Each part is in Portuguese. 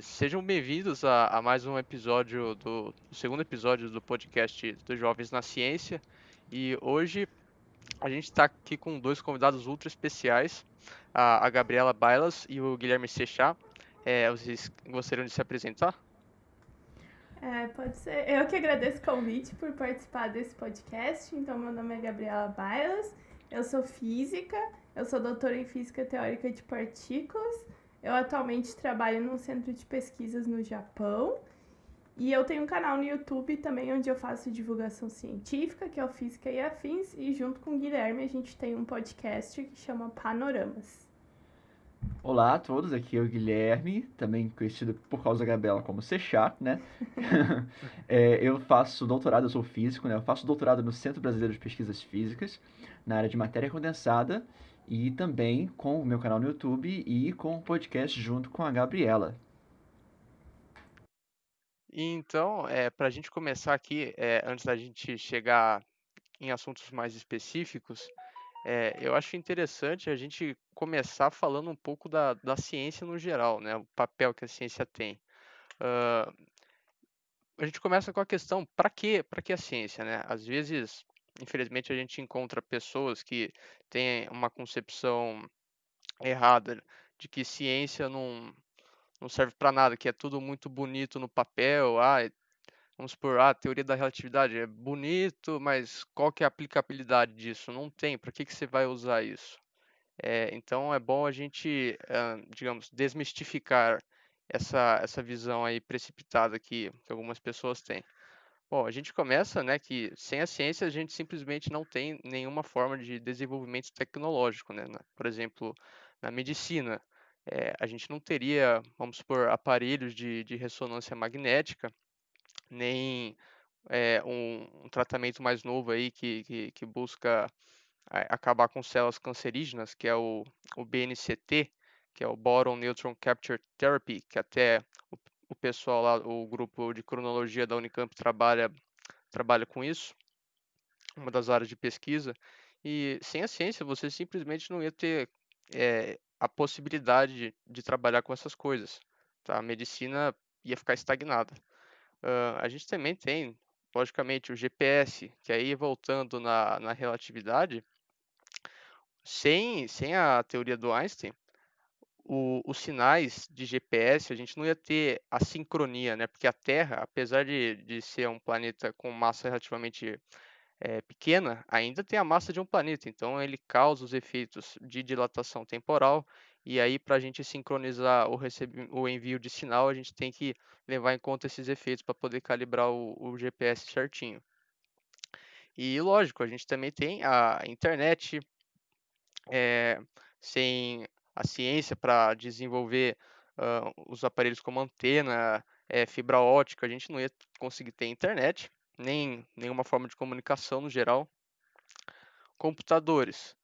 Sejam bem-vindos a mais um episódio do segundo episódio do podcast dos Jovens na Ciência. E hoje a gente está aqui com dois convidados ultra especiais, a Gabriela Bailas e o Guilherme Sechá. Vocês gostariam de se apresentar? Pode ser. Eu que agradeço o convite por participar desse podcast. Então, meu nome é Gabriela Bailas, eu sou física, eu sou doutora em física teórica de partículas. Eu atualmente trabalho num centro de pesquisas no Japão e eu tenho um canal no YouTube também onde eu faço divulgação científica, que é o Física e Afins, e junto com o Guilherme a gente tem um podcast que chama Panoramas. Olá a todos, aqui é o Guilherme, também conhecido por causa da Gabriela como Sechá, né? Eu faço doutorado, eu sou físico, né? Eu faço doutorado no Centro Brasileiro de Pesquisas Físicas, na área de matéria condensada, e também com o meu canal no YouTube e com o podcast junto com a Gabriela. E então, para a gente começar aqui, antes da gente chegar em assuntos mais específicos, eu acho interessante a gente começar falando um pouco da ciência no geral, né? O papel que a ciência tem. Ah, a gente começa com a questão, para que a ciência, né? Às vezes, infelizmente, a gente encontra pessoas que têm uma concepção errada de que ciência não serve para nada, que é tudo muito bonito no papel. Vamos supor, a teoria da relatividade é bonito, mas qual que é a aplicabilidade disso? Não tem. Para que você vai usar isso? Então é bom a gente, digamos, desmistificar essa visão aí precipitada que algumas pessoas têm. Bom, a gente começa, né, que sem a ciência a gente simplesmente não tem nenhuma forma de desenvolvimento tecnológico, né? Por exemplo, na medicina, a gente não teria, vamos supor, aparelhos de ressonância magnética, nem um tratamento mais novo aí que busca acabar com células cancerígenas, que é o BNCT, que é o Boron Neutron Capture Therapy, que até o pessoal lá, o grupo de cronologia da Unicamp trabalha com isso, uma das áreas de pesquisa. E sem a ciência, você simplesmente não ia ter a possibilidade de trabalhar com essas coisas. Tá? A medicina ia ficar estagnada. A gente também tem, logicamente, o GPS, que aí voltando na relatividade, sem a teoria do Einstein, os sinais de GPS, a gente não ia ter a sincronia, né? Porque a Terra, apesar de ser um planeta com massa relativamente pequena, ainda tem a massa de um planeta. Então, ele causa os efeitos de dilatação temporal. E aí, para a gente sincronizar o envio de sinal, a gente tem que levar em conta esses efeitos para poder calibrar o GPS certinho. E, lógico, a gente também tem a internet, eh, sem a ciência para desenvolver os aparelhos como antena, fibra ótica, a gente não ia conseguir ter internet, nem nenhuma forma de comunicação no geral. Computadores,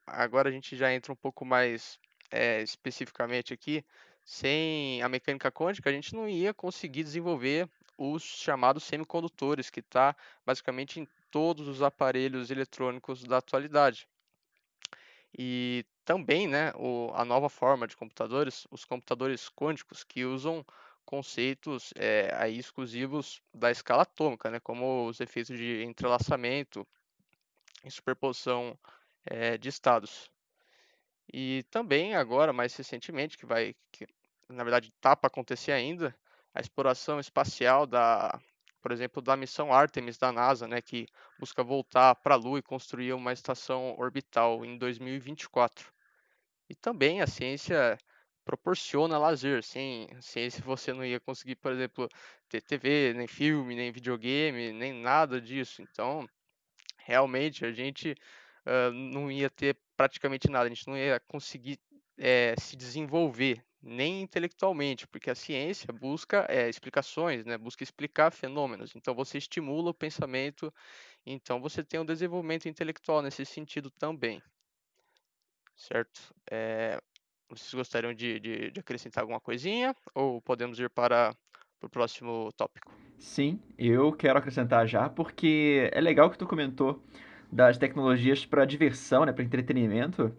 agora a gente já entra um pouco mais especificamente aqui, sem a mecânica quântica, a gente não ia conseguir desenvolver os chamados semicondutores, que está basicamente em todos os aparelhos eletrônicos da atualidade. E também, né, a nova forma de computadores, os computadores quânticos, que usam conceitos aí exclusivos da escala atômica, né, como os efeitos de entrelaçamento e superposição de estados. E também agora, mais recentemente, que na verdade está para acontecer ainda, a exploração espacial por exemplo, da missão Artemis da NASA, né, que busca voltar para a Lua e construir uma estação orbital em 2024. E também a ciência proporciona lazer. Sem ciência você não ia conseguir, por exemplo, ter TV, nem filme, nem videogame, nem nada disso. Então, realmente a gente não ia ter praticamente nada, a gente não ia conseguir se desenvolver, nem intelectualmente, porque a ciência busca explicações, né? Busca explicar fenômenos. Então você estimula o pensamento, então você tem um desenvolvimento intelectual nesse sentido também, certo? Vocês gostariam de acrescentar alguma coisinha ou podemos ir para o próximo tópico? Sim, eu quero acrescentar já, porque é legal que tu comentou das tecnologias para diversão, né, para entretenimento.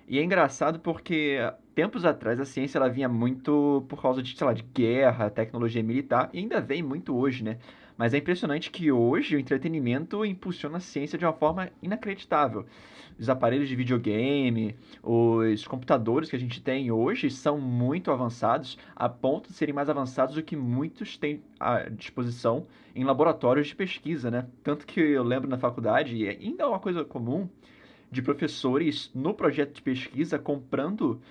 E é engraçado porque tempos atrás a ciência ela vinha muito por causa de, sei lá, de guerra, tecnologia militar, e ainda vem muito hoje, né? Mas é impressionante que hoje o entretenimento impulsiona a ciência de uma forma inacreditável. Os aparelhos de videogame, os computadores que a gente tem hoje são muito avançados, a ponto de serem mais avançados do que muitos têm à disposição em laboratórios de pesquisa, né? Tanto que eu lembro na faculdade, e ainda é uma coisa comum, de professores no projeto de pesquisa comprando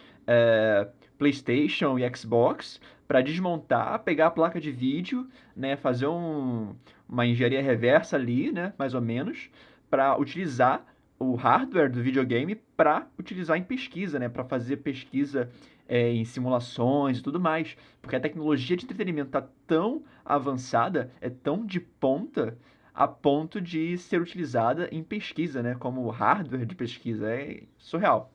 PlayStation e Xbox para desmontar, pegar a placa de vídeo, né, fazer uma engenharia reversa ali, né, mais ou menos, para utilizar o hardware do videogame para utilizar em pesquisa, né, para fazer pesquisa em simulações e tudo mais, porque a tecnologia de entretenimento está tão avançada, é tão de ponta a ponto de ser utilizada em pesquisa, né? Como hardware de pesquisa. É surreal.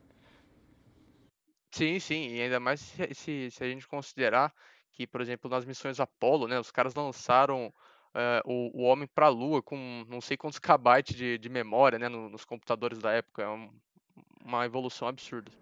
Sim, sim, e ainda mais se a gente considerar que, por exemplo, nas missões Apollo, né, os caras lançaram o homem para a Lua com não sei quantos kbytes de memória, né, nos computadores da época. É uma evolução absurda.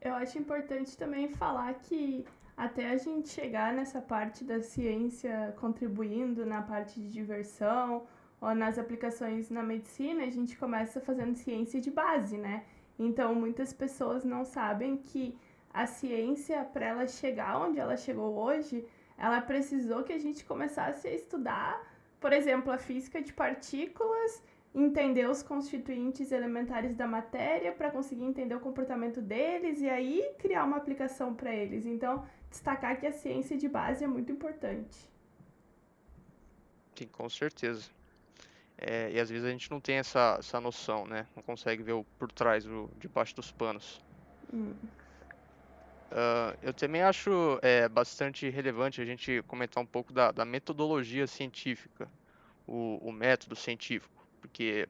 Eu acho importante também falar que até a gente chegar nessa parte da ciência contribuindo na parte de diversão ou nas aplicações na medicina, a gente começa fazendo ciência de base, né? Então, muitas pessoas não sabem que a ciência, para ela chegar onde ela chegou hoje, ela precisou que a gente começasse a estudar, por exemplo, a física de partículas, entender os constituintes elementares da matéria para conseguir entender o comportamento deles e aí criar uma aplicação para eles. Então, destacar que a ciência de base é muito importante. Sim, com certeza. E às vezes a gente não tem essa noção, né? Não consegue ver o por trás, debaixo dos panos. Hum. Eu também acho bastante relevante a gente comentar um pouco da metodologia científica, o método científico, porque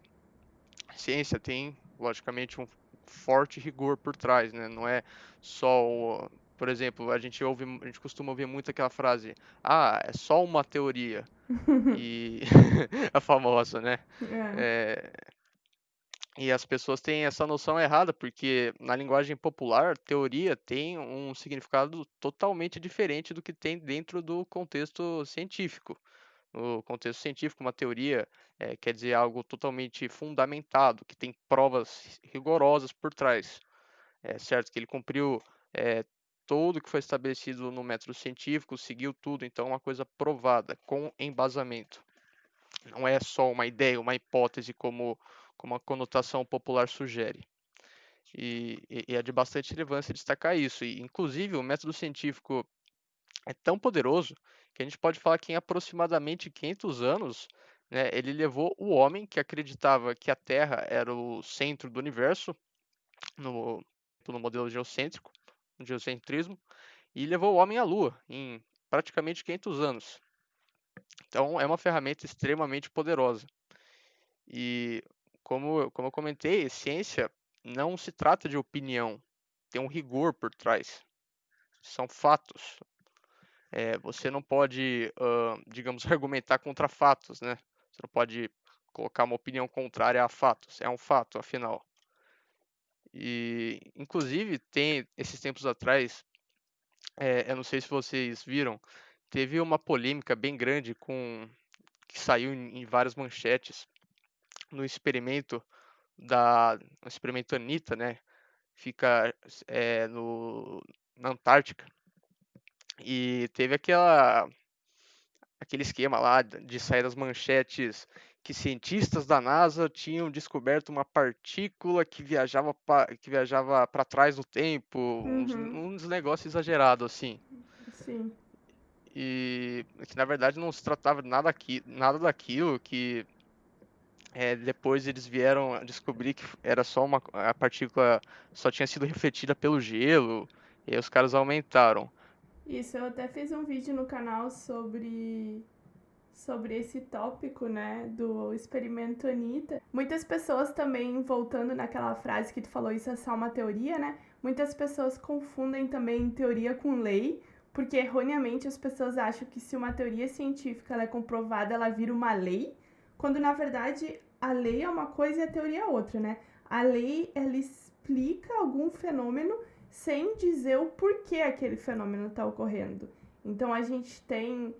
a ciência tem, logicamente, um forte rigor por trás, né? Não é só, por exemplo, a gente costuma ouvir muito aquela frase, é só uma teoria, e a famosa, né? É. É, E as pessoas têm essa noção errada, porque na linguagem popular, teoria tem um significado totalmente diferente do que tem dentro do contexto científico. No contexto científico, uma teoria quer dizer algo totalmente fundamentado, que tem provas rigorosas por trás. É certo que ele cumpriu é, tudo que foi estabelecido no método científico, seguiu tudo, então é uma coisa provada, com embasamento. Não é só uma ideia, uma hipótese, como a conotação popular sugere. E é de bastante relevância destacar isso. E, inclusive, o método científico é tão poderoso que a gente pode falar que em aproximadamente 500 anos, né, ele levou o homem que acreditava que a Terra era o centro do universo, no modelo geocêntrico, no geocentrismo, e levou o homem à Lua em praticamente 500 anos. Então, é uma ferramenta extremamente poderosa. E como eu comentei, ciência não se trata de opinião, tem um rigor por trás. São fatos. Você não pode, digamos, argumentar contra fatos, né? Você não pode colocar uma opinião contrária a fatos. É um fato, afinal. E, inclusive, tem esses tempos atrás, eu não sei se vocês viram, teve uma polêmica bem grande que saiu em várias manchetes no experimento no experimento Anitta, né? Fica na Antártica. E teve aquele esquema lá de sair das manchetes que cientistas da NASA tinham descoberto uma partícula que viajava para trás no tempo, Uhum. uns negócios exagerados assim. Sim. E que na verdade não se tratava de nada daquilo, que depois eles vieram a descobrir que era só a partícula só tinha sido refletida pelo gelo, e aí os caras aumentaram. Isso, eu até fiz um vídeo no canal sobre esse tópico, né, do experimento Anitta. Muitas pessoas também, voltando naquela frase que tu falou, isso é só uma teoria, né? Muitas pessoas confundem também teoria com lei, porque erroneamente as pessoas acham que se uma teoria científica ela é comprovada, ela vira uma lei, quando na verdade a lei é uma coisa e a teoria é outra, né? A lei, ela explica algum fenômeno sem dizer o porquê aquele fenômeno está ocorrendo. Então, a gente tem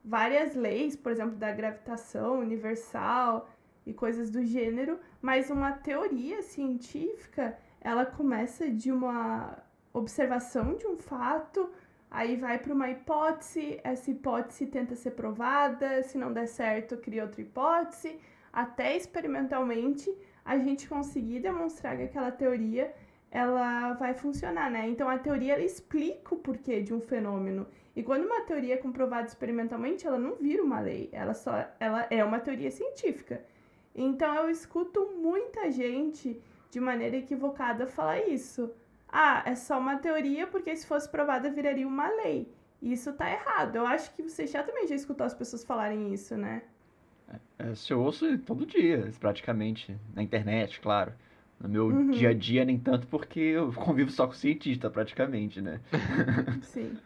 várias leis, por exemplo, da gravitação universal e coisas do gênero, mas uma teoria científica, ela começa de uma observação de um fato, aí vai para uma hipótese, essa hipótese tenta ser provada, se não der certo, cria outra hipótese, até experimentalmente a gente conseguir demonstrar que aquela teoria ela vai funcionar, né? Então a teoria ela explica o porquê de um fenômeno. E quando uma teoria é comprovada experimentalmente, ela não vira uma lei, ela é uma teoria científica. Então eu escuto muita gente de maneira equivocada falar isso. Ah, é só uma teoria porque se fosse provada viraria uma lei. Isso tá errado. Eu acho que você também já escutou as pessoas falarem isso, né? Isso eu ouço todo dia, praticamente, na internet, claro. No meu dia a Uhum, dia, nem tanto, porque eu convivo só com cientista, praticamente, né? sim.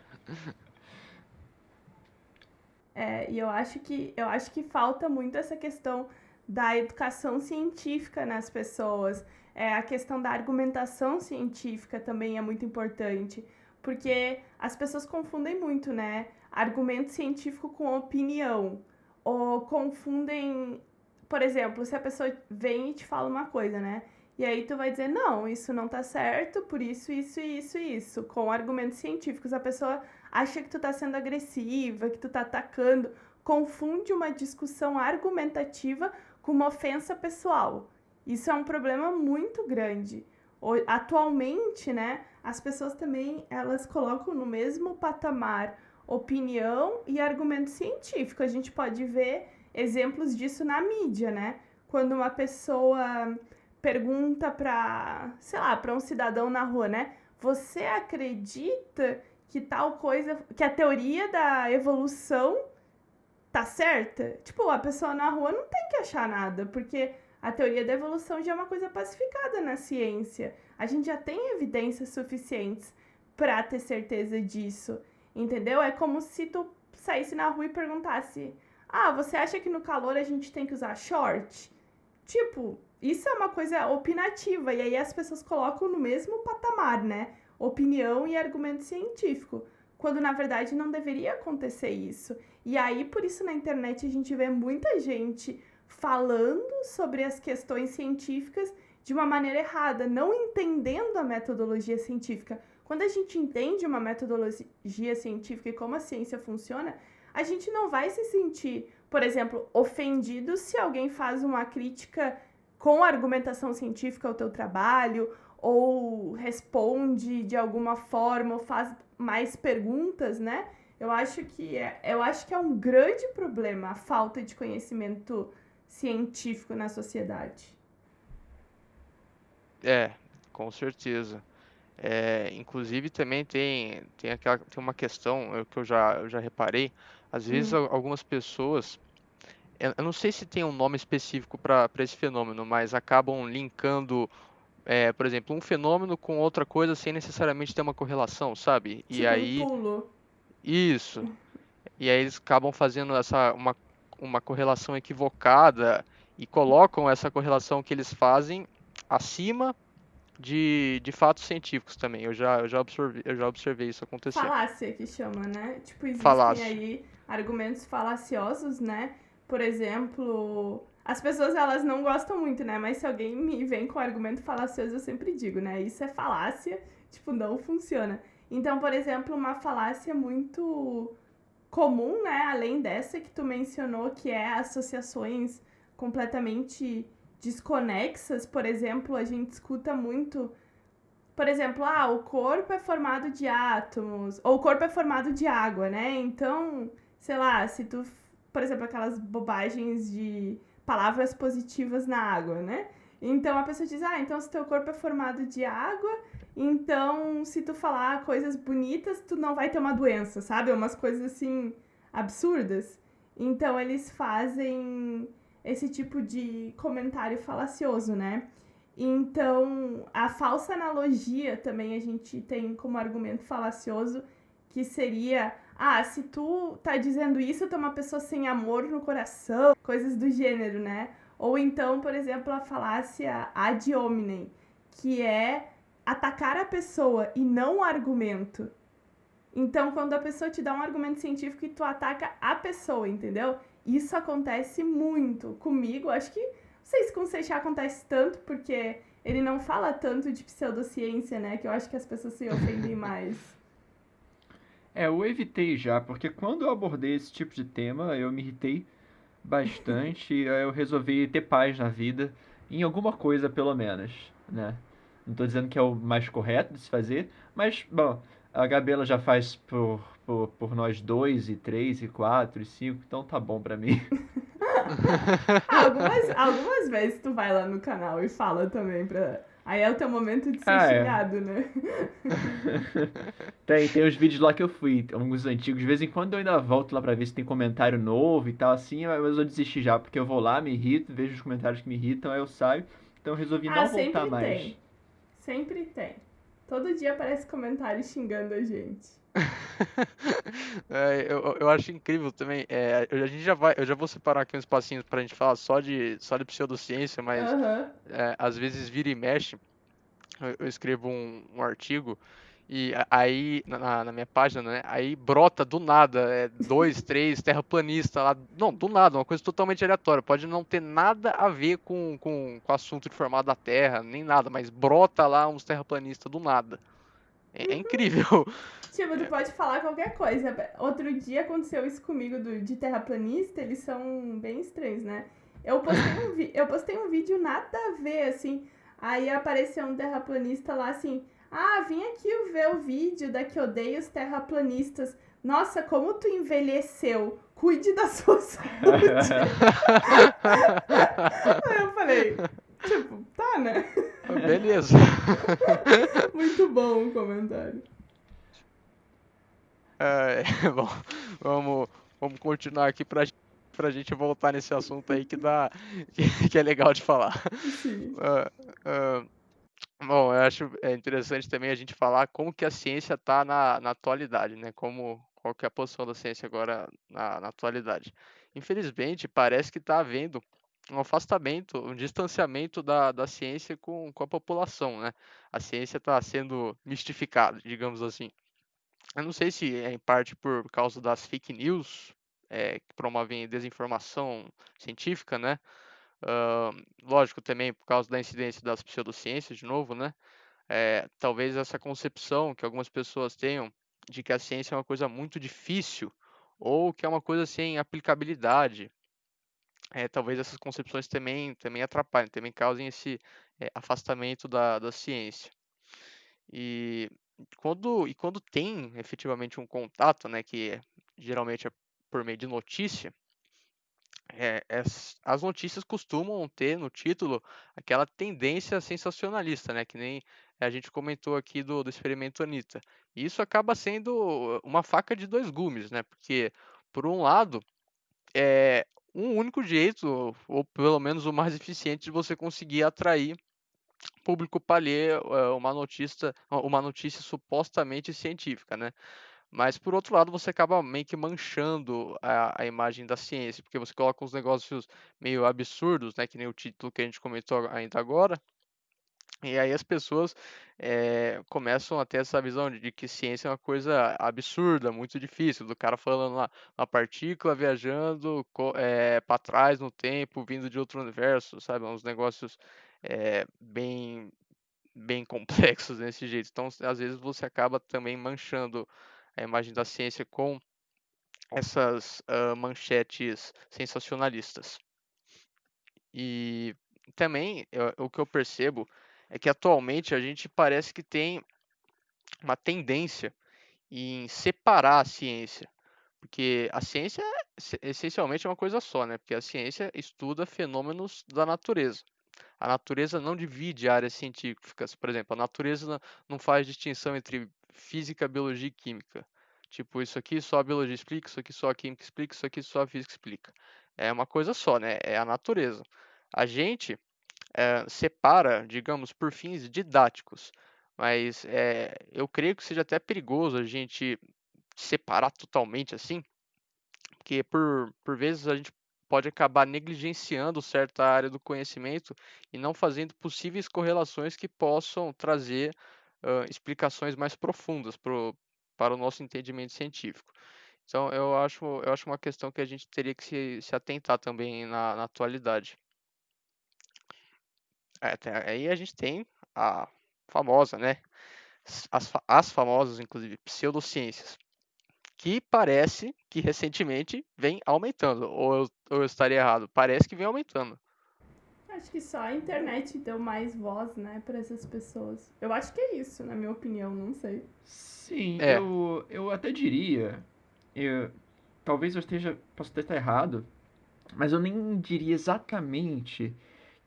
E eu acho que falta muito essa questão da educação científica nas pessoas. A questão da argumentação científica também é muito importante, porque as pessoas confundem muito, né? Argumento científico com opinião. Ou confundem, por exemplo, se a pessoa vem e te fala uma coisa, né? E aí tu vai dizer, não, isso não tá certo, por isso, isso, com argumentos científicos. A pessoa acha que tu tá sendo agressiva, que tu tá atacando, confunde uma discussão argumentativa com uma ofensa pessoal. Isso é um problema muito grande. Atualmente, né, as pessoas também, elas colocam no mesmo patamar opinião e argumento científico. A gente pode ver exemplos disso na mídia, né? Quando uma pessoa pergunta para, sei lá, para um cidadão na rua, né? Você acredita que tal coisa, que a teoria da evolução tá certa? Tipo, a pessoa na rua não tem que achar nada, porque a teoria da evolução já é uma coisa pacificada na ciência. A gente já tem evidências suficientes para ter certeza disso, entendeu? É como se tu saísse na rua e perguntasse: "Ah, você acha que no calor a gente tem que usar short?" Tipo, isso é uma coisa opinativa, e aí as pessoas colocam no mesmo patamar, né? Opinião e argumento científico, quando na verdade não deveria acontecer isso. E aí, por isso na internet a gente vê muita gente falando sobre as questões científicas de uma maneira errada, não entendendo a metodologia científica. Quando a gente entende uma metodologia científica e como a ciência funciona, a gente não vai se sentir, por exemplo, ofendido se alguém faz uma crítica com argumentação científica ao teu trabalho, ou responde de alguma forma, ou faz mais perguntas, né? Eu acho que é um grande problema a falta de conhecimento científico na sociedade. É, com certeza. Inclusive também tem uma questão que eu já reparei. Às vezes Hum, algumas pessoas, eu não sei se tem um nome específico para esse fenômeno, mas acabam linkando, por exemplo, um fenômeno com outra coisa sem necessariamente ter uma correlação, sabe? E tipo um aí, pulo. isso. E aí eles acabam fazendo uma correlação equivocada e colocam essa correlação que eles fazem acima de fatos científicos também. Eu já observei isso acontecer. Falácia que chama, né? Tipo, existem Falácio. aí argumentos falaciosos, né? Por exemplo, as pessoas elas não gostam muito, né? Mas se alguém me vem com argumento falacioso, eu sempre digo, né? Isso é falácia, tipo, não funciona. Então, por exemplo, uma falácia muito comum, né? Além dessa que tu mencionou, que é associações completamente desconexas. Por exemplo, a gente escuta muito, por exemplo, o corpo é formado de átomos, ou o corpo é formado de água, né? Então, sei lá, se tu, por exemplo, aquelas bobagens de palavras positivas na água, né? Então a pessoa diz, então se teu corpo é formado de água, então se tu falar coisas bonitas, tu não vai ter uma doença, sabe? Umas coisas assim absurdas. Então eles fazem esse tipo de comentário falacioso, né? Então, a falsa analogia também a gente tem como argumento falacioso, que seria, se tu tá dizendo isso, tu é uma pessoa sem amor no coração, coisas do gênero, né? Ou então, por exemplo, a falácia ad hominem, que é atacar a pessoa e não o argumento. Então, quando a pessoa te dá um argumento científico e tu ataca a pessoa, entendeu? Isso acontece muito comigo. Acho que, não sei se com o Seixá acontece tanto, porque ele não fala tanto de pseudociência, né? Que eu acho que as pessoas se ofendem mais. Eu evitei já, porque quando eu abordei esse tipo de tema, eu me irritei bastante e aí eu resolvi ter paz na vida, em alguma coisa pelo menos, né? Não tô dizendo que é o mais correto de se fazer, mas, bom, a Gabriela já faz por nós dois, e três, e quatro, e cinco, então tá bom pra mim. Algumas vezes tu vai lá no canal e fala também pra... Aí é o teu momento de ser Ah, é. xingado, né? Tem os vídeos lá que eu fui, alguns antigos. De vez em quando eu ainda volto lá pra ver se tem comentário novo e tal, assim, mas eu desisti já, porque eu vou lá, me irrito, vejo os comentários que me irritam, aí eu saio. Então eu resolvi Ah, não voltar sempre mais. tem. Sempre tem. Todo dia aparece comentário xingando a gente. Eu acho incrível também. Eu já vou separar aqui uns espacinhos pra gente falar só de pseudociência, mas Aham. às vezes vira e mexe. Eu escrevo um artigo e aí na minha página, né? Aí brota do nada, dois, três terraplanistas lá. Não, do nada, uma coisa totalmente aleatória. Pode não ter nada a ver com o assunto de formato da Terra, nem nada, mas brota lá uns terraplanistas do nada. É incrível. Tipo, tu pode falar qualquer coisa. Outro dia aconteceu isso comigo de terraplanista, eles são bem estranhos, né? Eu postei um vídeo nada a ver, assim. Aí apareceu um terraplanista lá assim. Ah, vim aqui ver o vídeo da que odeia os terraplanistas. Nossa, como tu envelheceu. Cuide da sua saúde. Aí eu falei, tipo, tá, né? Beleza. Muito bom o comentário. Bom, vamos, vamos continuar aqui pra gente voltar nesse assunto aí que é legal de falar. Sim. Ah, ah, Bom, eu acho interessante também a gente falar como que a ciência está na atualidade, né? Qual que é a posição da ciência agora na atualidade. Infelizmente, parece que está havendo um afastamento, um distanciamento da ciência com a população, né? A ciência está sendo mistificada, digamos assim. Eu não sei se é em parte por causa das fake news, que promovem desinformação científica, né? Ah, Lógico, também por causa da incidência das pseudociências, de novo, né? Talvez essa concepção que algumas pessoas tenham de que a ciência é uma coisa muito difícil ou que é uma coisa sem aplicabilidade. Talvez essas concepções também atrapalhem, também causem esse afastamento da ciência. E quando tem efetivamente um contato, né, geralmente é por meio de notícia, as notícias costumam ter no título aquela tendência sensacionalista, né? Que nem a gente comentou aqui do experimento Anitta. E isso acaba sendo uma faca de dois gumes, né? Porque, por um lado, é um único jeito, ou pelo menos o mais eficiente, de você conseguir atrair público para ler uma notícia supostamente científica, né? Mas por outro lado, você acaba meio que manchando a imagem da ciência, porque você coloca uns negócios meio absurdos, né? Que nem o título que a gente comentou ainda agora. E aí as pessoas começam a ter essa visão de que ciência é uma coisa absurda, muito difícil, do cara falando lá, uma partícula viajando para trás no tempo, vindo de outro universo, sabe? Uns negócios bem, bem complexos desse jeito. Então, às vezes você acaba também manchando a imagem da ciência com essas manchetes sensacionalistas. E também o que eu percebo é que atualmente a gente parece que tem uma tendência em separar a ciência, porque a ciência essencialmente é uma coisa só, né? Porque a ciência estuda fenômenos da natureza. A natureza não divide áreas científicas, por exemplo, a natureza não faz distinção entre física, biologia e química. Tipo, isso aqui só a biologia explica, isso aqui só a química explica, isso aqui só a física explica. É uma coisa só, né? É a natureza. A gente separa, digamos, por fins didáticos, mas eu creio que seja até perigoso a gente separar totalmente assim, porque por vezes a gente pode acabar negligenciando certa área do conhecimento e não fazendo possíveis correlações que possam trazer explicações mais profundas para o nosso entendimento científico. Então, eu acho uma questão que a gente teria que se atentar também na atualidade. Aí a gente tem a famosa, né? As famosas, inclusive, pseudociências, que parece que recentemente vem aumentando. Ou eu estaria errado? Parece que vem aumentando. Acho que só a internet deu mais voz, né, para essas pessoas. Eu acho que é isso, na minha opinião, não sei. Sim, É, eu até diria, eu, talvez posso até estar errado, mas eu nem diria exatamente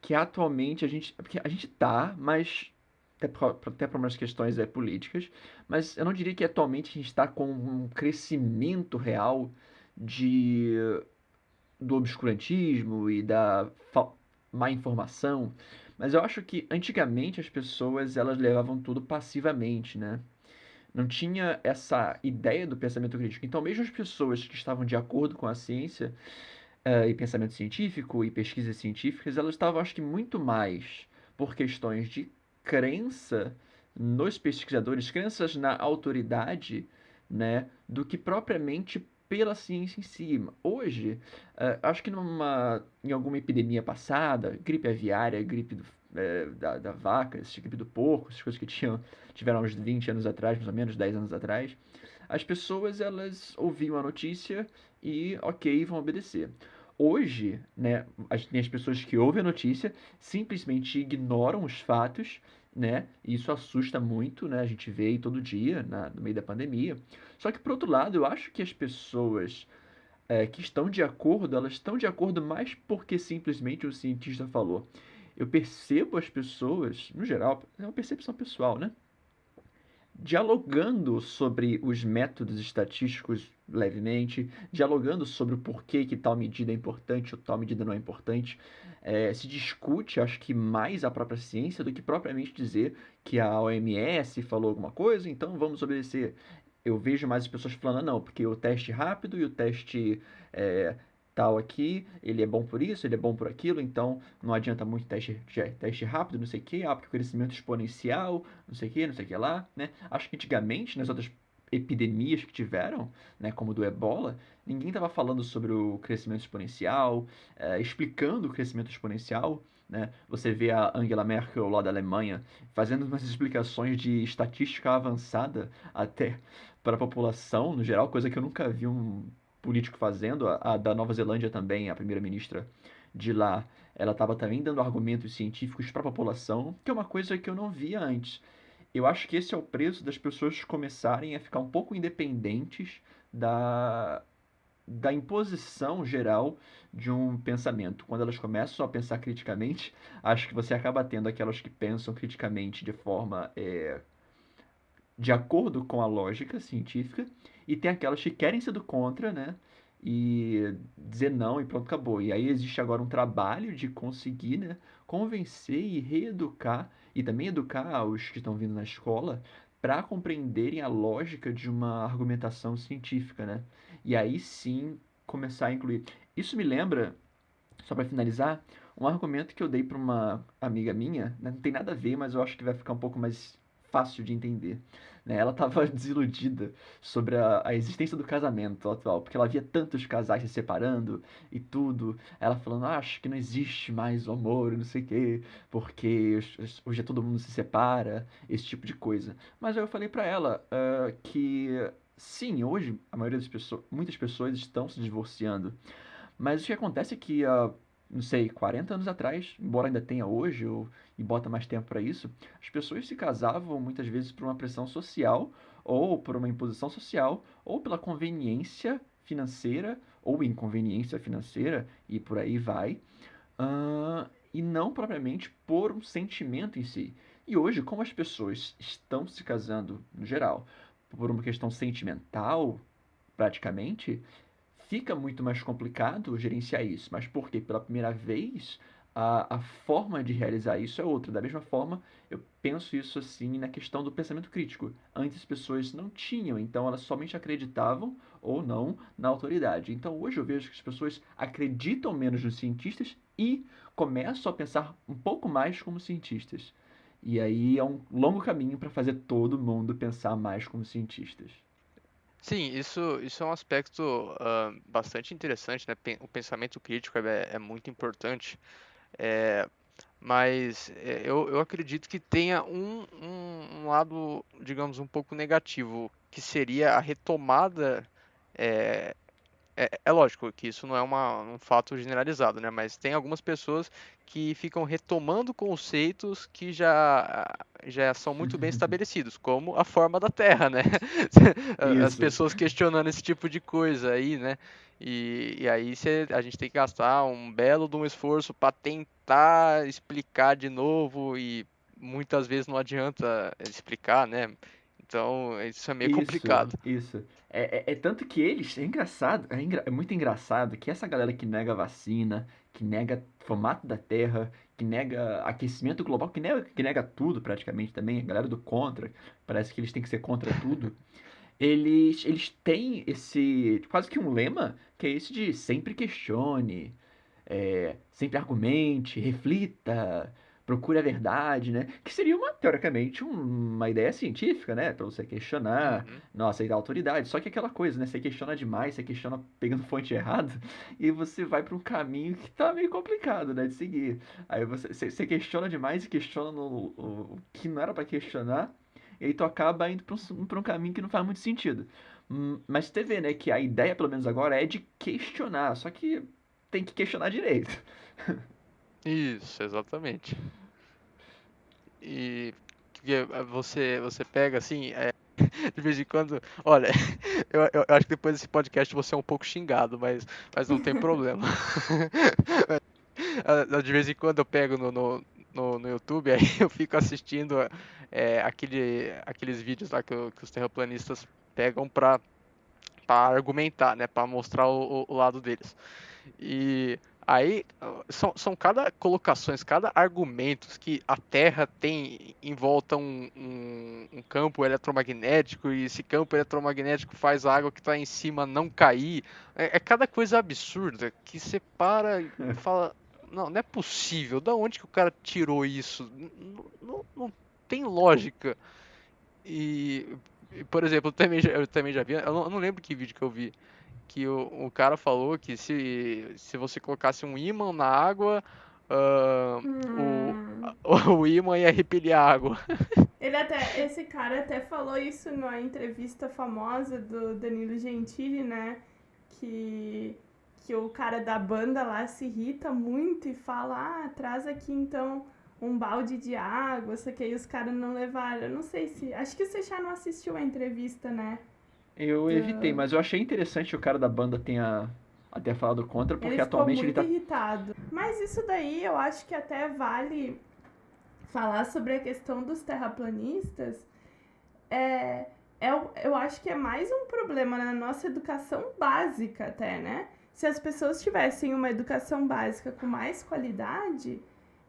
que atualmente porque a gente tá, mas até por umas questões políticas, mas eu não diria que atualmente a gente está com um crescimento real de do obscurantismo e da má informação, mas eu acho que antigamente as pessoas elas levavam tudo passivamente, né? Não tinha essa ideia do pensamento crítico. Então, mesmo as pessoas que estavam de acordo com a ciência, e pensamento científico e pesquisas científicas, elas estavam, acho que, muito mais por questões de crença nos pesquisadores, crenças na autoridade, né, do que propriamente pela ciência em si. Hoje, acho que em alguma epidemia passada, gripe aviária, gripe da vaca, gripe do porco, essas coisas que tiveram uns 20 anos atrás, mais ou menos 10 anos atrás, as pessoas elas ouviam a notícia e, ok, vão obedecer. Hoje, né, tem as pessoas que ouvem a notícia, simplesmente ignoram os fatos, né? E isso assusta muito, né? A gente vê aí todo dia, no meio da pandemia. Só que, por outro lado, eu acho que as pessoas que estão de acordo, elas estão de acordo mais porque simplesmente o cientista falou. Eu percebo as pessoas, no geral, é uma percepção pessoal, né? Dialogando sobre os métodos estatísticos levemente, dialogando sobre o porquê que tal medida é importante ou tal medida não é importante. Se discute, acho que mais a própria ciência do que propriamente dizer que a OMS falou alguma coisa, então vamos obedecer. Eu vejo mais as pessoas falando, não, porque o teste rápido e o teste é, tal aqui, ele é bom por isso, ele é bom por aquilo, então não adianta muito teste rápido, não sei o que, porque o crescimento exponencial, não sei o que, não sei o que lá, né? Acho que antigamente, nas outras epidemias que tiveram, né, como do Ebola, ninguém estava falando sobre o crescimento exponencial, explicando o crescimento exponencial, né? Você vê a Angela Merkel lá da Alemanha fazendo umas explicações de estatística avançada até para a população no geral, coisa que eu nunca vi um político fazendo. A da Nova Zelândia também, a primeira-ministra de lá, ela estava também dando argumentos científicos para a população, que é uma coisa que eu não via antes. Eu acho que esse é o preço das pessoas começarem a ficar um pouco independentes da, da imposição geral de um pensamento. Quando elas começam a pensar criticamente, acho que você acaba tendo aquelas que pensam criticamente de forma de acordo com a lógica científica, e tem aquelas que querem ser do contra, né? E dizer não e pronto, acabou. E aí existe agora um trabalho de conseguir, né, convencer e reeducar, e também educar os que estão vindo na escola, para compreenderem a lógica de uma argumentação científica, né? E aí sim começar a incluir. Isso me lembra, só para finalizar, um argumento que eu dei para uma amiga minha, né? Não tem nada a ver, mas eu acho que vai ficar um pouco mais fácil de entender. Né? Ela estava desiludida sobre a existência do casamento atual, porque ela via tantos casais se separando e tudo. Ela falando, acho que não existe mais o amor, não sei o quê, porque hoje todo mundo se separa, esse tipo de coisa. Mas aí eu falei para ela que sim, hoje a maioria das pessoas, muitas pessoas estão se divorciando. Mas o que acontece é que, não sei, 40 anos atrás, embora ainda tenha hoje, e bota mais tempo para isso, as pessoas se casavam muitas vezes por uma pressão social, ou por uma imposição social, ou pela conveniência financeira, ou inconveniência financeira, e por aí vai, e não propriamente por um sentimento em si. E hoje, como as pessoas estão se casando, no geral, por uma questão sentimental, praticamente, fica muito mais complicado gerenciar isso. Mas porque pela primeira vez a forma de realizar isso é outra. Da mesma forma, eu penso isso assim na questão do pensamento crítico. Antes as pessoas não tinham, então elas somente acreditavam ou não na autoridade. Então hoje eu vejo que as pessoas acreditam menos nos cientistas e começam a pensar um pouco mais como cientistas. E aí é um longo caminho para fazer todo mundo pensar mais como cientistas. Sim, isso é um aspecto bastante interessante, né? O pensamento crítico é muito importante. É, mas eu acredito que tenha um lado, digamos, um pouco negativo, que seria a retomada. É lógico que isso não é um fato generalizado, né? Mas tem algumas pessoas que ficam retomando conceitos que já são muito bem estabelecidos, como a forma da Terra, né? As Isso. pessoas questionando esse tipo de coisa aí, né? E aí a gente tem que gastar um belo de um esforço para tentar explicar de novo e muitas vezes não adianta explicar, né? Então isso é meio Isso, complicado. isso. É tanto que eles, é engraçado, é muito engraçado que essa galera que nega vacina, que nega formato da Terra, que nega aquecimento global, que nega tudo praticamente também, a galera do contra, parece que eles têm que ser contra tudo. Eles têm esse, quase que um lema, que é esse de sempre questione, sempre argumente, reflita, procure a verdade, né? Que seria teoricamente, uma ideia científica, né? Pra você questionar, Uhum. não aceitar a autoridade. Só que aquela coisa, né? Você questiona demais, você questiona pegando fonte errada, e você vai pra um caminho que tá meio complicado, né? De seguir. Aí você questiona demais e questiona o que não era pra questionar, e aí tu acaba indo pra um caminho que não faz muito sentido. Mas você vê, né, que a ideia, pelo menos agora, é de questionar, só que tem que questionar direito. Isso, exatamente. E que você pega assim, de vez em quando. Olha, eu acho que depois desse podcast você é um pouco xingado, mas não tem problema. De vez em quando eu pego no YouTube, aí eu fico assistindo aqueles vídeos lá que os terraplanistas pegam pra argumentar, né? Pra mostrar o lado deles. E aí são cada colocações, cada argumentos que a Terra tem em volta um campo eletromagnético e esse campo eletromagnético faz a água que está em cima não cair. É cada coisa absurda que você para e fala, não é possível. Da onde que o cara tirou isso? Não tem lógica. Por exemplo, eu também já vi, eu não lembro que vídeo que eu vi, que o cara falou que se você colocasse um ímã na água, ah, o, Hum. o ímã ia repelir a água. Esse cara até falou isso numa entrevista famosa do Danilo Gentili, né? Que, que o cara da banda lá se irrita muito e fala, traz aqui então um balde de água, só que aí os caras não levaram. Eu não sei se. Acho que você já não assistiu a entrevista, né? Eu evitei, Do... mas eu achei interessante que o cara da banda tenha até falado contra, Ele porque ficou atualmente ele muito tá. irritado. Mas isso daí eu acho que até vale falar sobre a questão dos terraplanistas. É, eu acho que é mais um problema na nossa educação básica até, né? Se as pessoas tivessem uma educação básica com mais qualidade,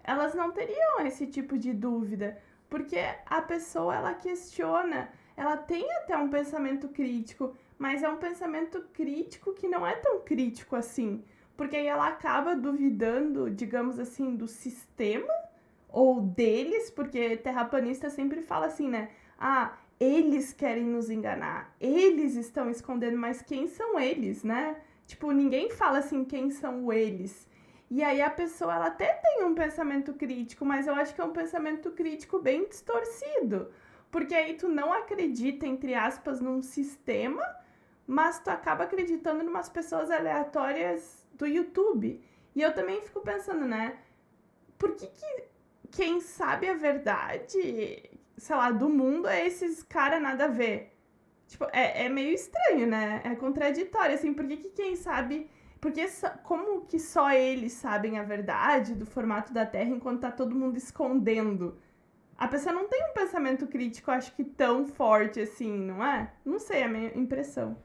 elas não teriam esse tipo de dúvida, porque a pessoa ela questiona, ela tem até um pensamento crítico, mas é um pensamento crítico que não é tão crítico assim, porque aí ela acaba duvidando, digamos assim, do sistema ou deles, porque terraplanista sempre fala assim, né? Eles querem nos enganar, eles estão escondendo, mas quem são eles, né? Tipo, ninguém fala assim quem são eles. E aí a pessoa ela até tem um pensamento crítico, mas eu acho que é um pensamento crítico bem distorcido. Porque aí tu não acredita, entre aspas, num sistema, mas tu acaba acreditando em umas pessoas aleatórias do YouTube. E eu também fico pensando, né? Por que quem sabe a verdade, sei lá, do mundo é esses cara nada a ver? Tipo, é meio estranho, né? É contraditório, assim, por que quem sabe... Porque como que só eles sabem a verdade do formato da Terra enquanto tá todo mundo escondendo? A pessoa não tem um pensamento crítico, acho que tão forte assim, não é? Não sei, é a minha impressão.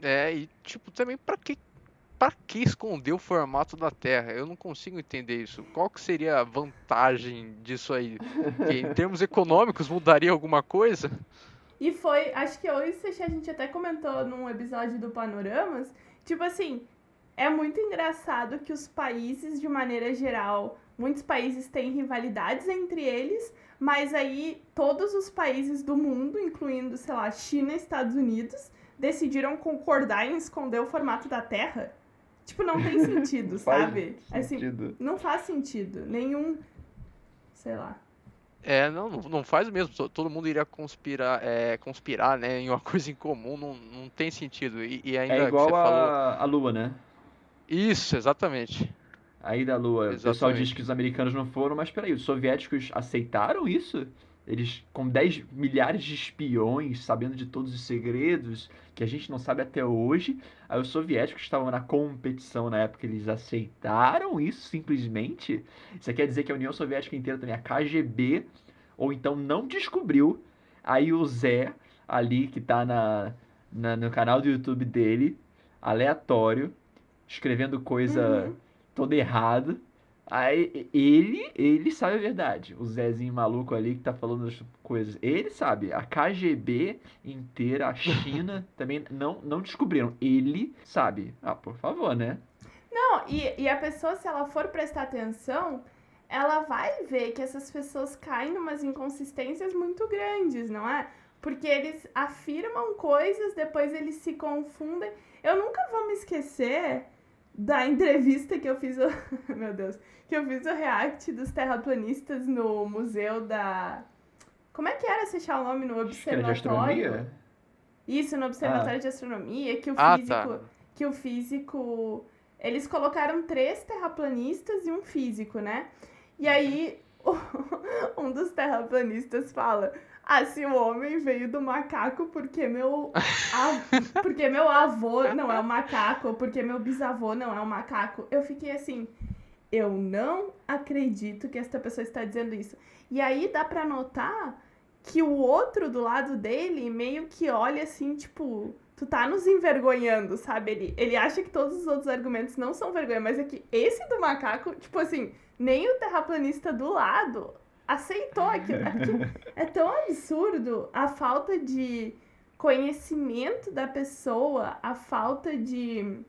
E tipo, também pra que esconder o formato da Terra? Eu não consigo entender isso. Qual que seria a vantagem disso aí? Que em termos econômicos mudaria alguma coisa? E foi, acho que hoje a gente até comentou num episódio do Panoramas, tipo assim, é muito engraçado que os países, de maneira geral, muitos países têm rivalidades entre eles, mas aí todos os países do mundo, incluindo, sei lá, China e Estados Unidos, decidiram concordar em esconder o formato da Terra. Tipo, não tem sentido, Não faz sabe? Assim, sentido. não faz sentido. Nenhum, sei lá. Não faz mesmo. Todo mundo iria conspirar, né, em uma coisa em comum. Não tem sentido. E É ainda que você igual falou. a Lua, né? Isso, exatamente. A ida à Lua. O pessoal diz que Exatamente. os americanos não foram, mas peraí, os soviéticos aceitaram isso? Eles, com 10 milhares de espiões, sabendo de todos os segredos, que a gente não sabe até hoje, aí os soviéticos estavam na competição na época, eles aceitaram isso simplesmente? Isso quer dizer que a União Soviética inteira também, a KGB, ou então não descobriu, aí o Zé, ali que tá no canal do YouTube dele, aleatório, escrevendo coisa Uhum. todo errado. Aí ele sabe a verdade. O Zezinho maluco ali que tá falando das coisas. Ele sabe. A KGB inteira, a China também não descobriram. Ele sabe. Ah, por favor, né? Não, e a pessoa, se ela for prestar atenção, ela vai ver que essas pessoas caem em umas inconsistências muito grandes, não é? Porque eles afirmam coisas, depois eles se confundem. Eu nunca vou me esquecer da entrevista que eu fiz, meu Deus, que eu fiz o react dos terraplanistas no museu da... Como é que era se achar o nome no Acho que era de observatório? astronomia. Isso, no Ah, Observatório de Astronomia, Ah, tá. que o físico, eles colocaram 3 terraplanistas e um físico, né? E aí, um dos terraplanistas fala: "Ah, se o homem veio do macaco, porque meu avô não é um macaco, ou porque meu bisavô não é um macaco". Eu fiquei assim, eu não acredito que esta pessoa está dizendo isso. E aí dá pra notar que o outro do lado dele meio que olha assim, tipo, tu tá nos envergonhando, sabe? Ele acha que todos os outros argumentos não são vergonha, mas é que esse do macaco, tipo assim, nem o terraplanista do lado aceitou aquilo. É porque é tão absurdo a falta de conhecimento da pessoa, a falta de,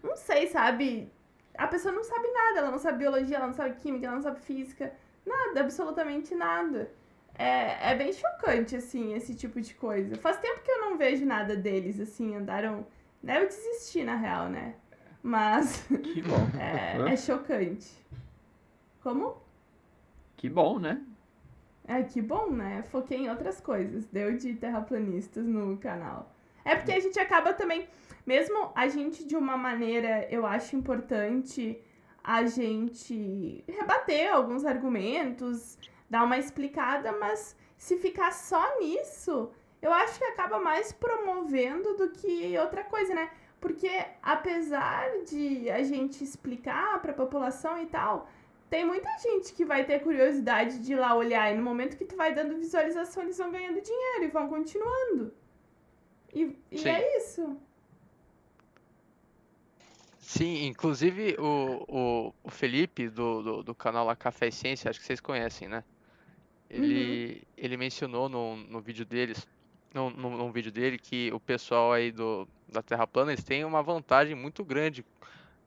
não sei, sabe? A pessoa não sabe nada, ela não sabe biologia, ela não sabe química, ela não sabe física, nada, absolutamente nada. É bem chocante, assim, esse tipo de coisa. Faz tempo que eu não vejo nada deles, assim, andaram. Né, eu desisti, na real, né? Mas que bom. é chocante. Como? Que bom, né? É, que bom, né? Foquei em outras coisas. Deu de terraplanistas no canal. É porque a gente acaba também, mesmo a gente de uma maneira, eu acho importante a gente rebater alguns argumentos, dar uma explicada, mas se ficar só nisso, eu acho que acaba mais promovendo do que outra coisa, né? Porque apesar de a gente explicar para a população e tal, tem muita gente que vai ter curiosidade de ir lá olhar, e no momento que tu vai dando visualização, eles vão ganhando dinheiro e vão continuando. E Sim. é isso. Sim, inclusive o Felipe do canal lá Café e Ciência, acho que vocês conhecem, né? Uhum. Ele mencionou no vídeo deles, num vídeo dele, que o pessoal aí da Terra plana, eles têm uma vantagem muito grande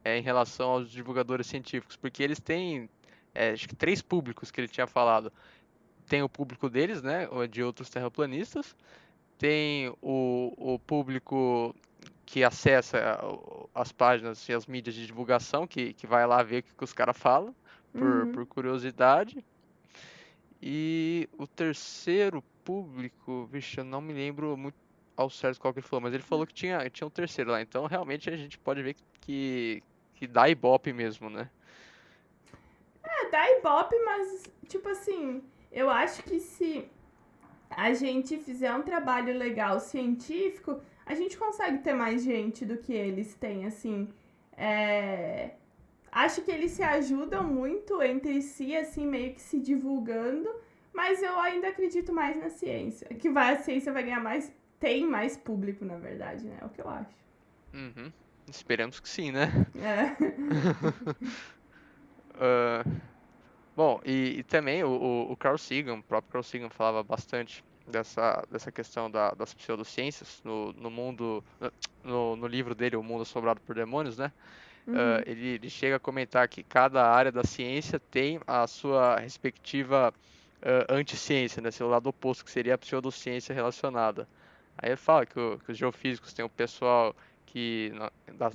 em relação aos divulgadores científicos, porque eles têm, acho que 3 públicos que ele tinha falado. Tem o público deles, né, ou de outros terraplanistas, tem o público que acessa as páginas e as mídias de divulgação, que vai lá ver o que os caras falam, Uhum. por curiosidade. E o terceiro público, vixe, eu não me lembro muito ao certo qual que ele falou, mas ele falou que tinha um terceiro lá. Então, realmente, a gente pode ver que dá ibope mesmo, né? Dá ibope, mas, tipo assim, eu acho que se a gente fizer um trabalho legal científico, a gente consegue ter mais gente do que eles têm, assim. É... Acho que eles se ajudam muito entre si, assim, meio que se divulgando, mas eu ainda acredito mais na ciência. A ciência vai ganhar mais, tem mais público, na verdade, né? É o que eu acho. Uhum. Esperamos que sim, né? É. Ah, bom, e também o Carl Sagan, o próprio Carl Sagan falava bastante. dessa questão das pseudociências no mundo, no livro dele, O Mundo Assombrado por Demônios, né? Uhum. Ele chega a comentar que cada área da ciência tem a sua respectiva anticiência, né? Seu lado oposto, que seria a pseudociência relacionada. Aí ele fala que os geofísicos têm o pessoal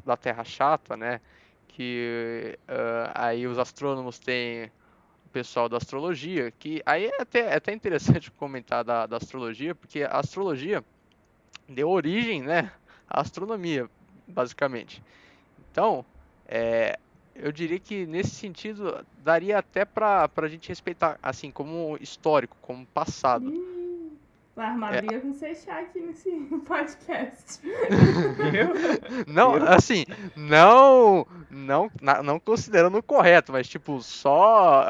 da Terra chata, né? Que aí os astrônomos têm o pessoal da astrologia, que aí é até interessante comentar da astrologia, porque a astrologia deu origem, né, à astronomia, basicamente. Então, é, eu diria que nesse sentido daria até para a gente respeitar, assim, como histórico, como passado. Ih, vai arrumar É, briga com você aqui nesse podcast. Eu? não, Eu? assim, não considerando o correto, mas tipo só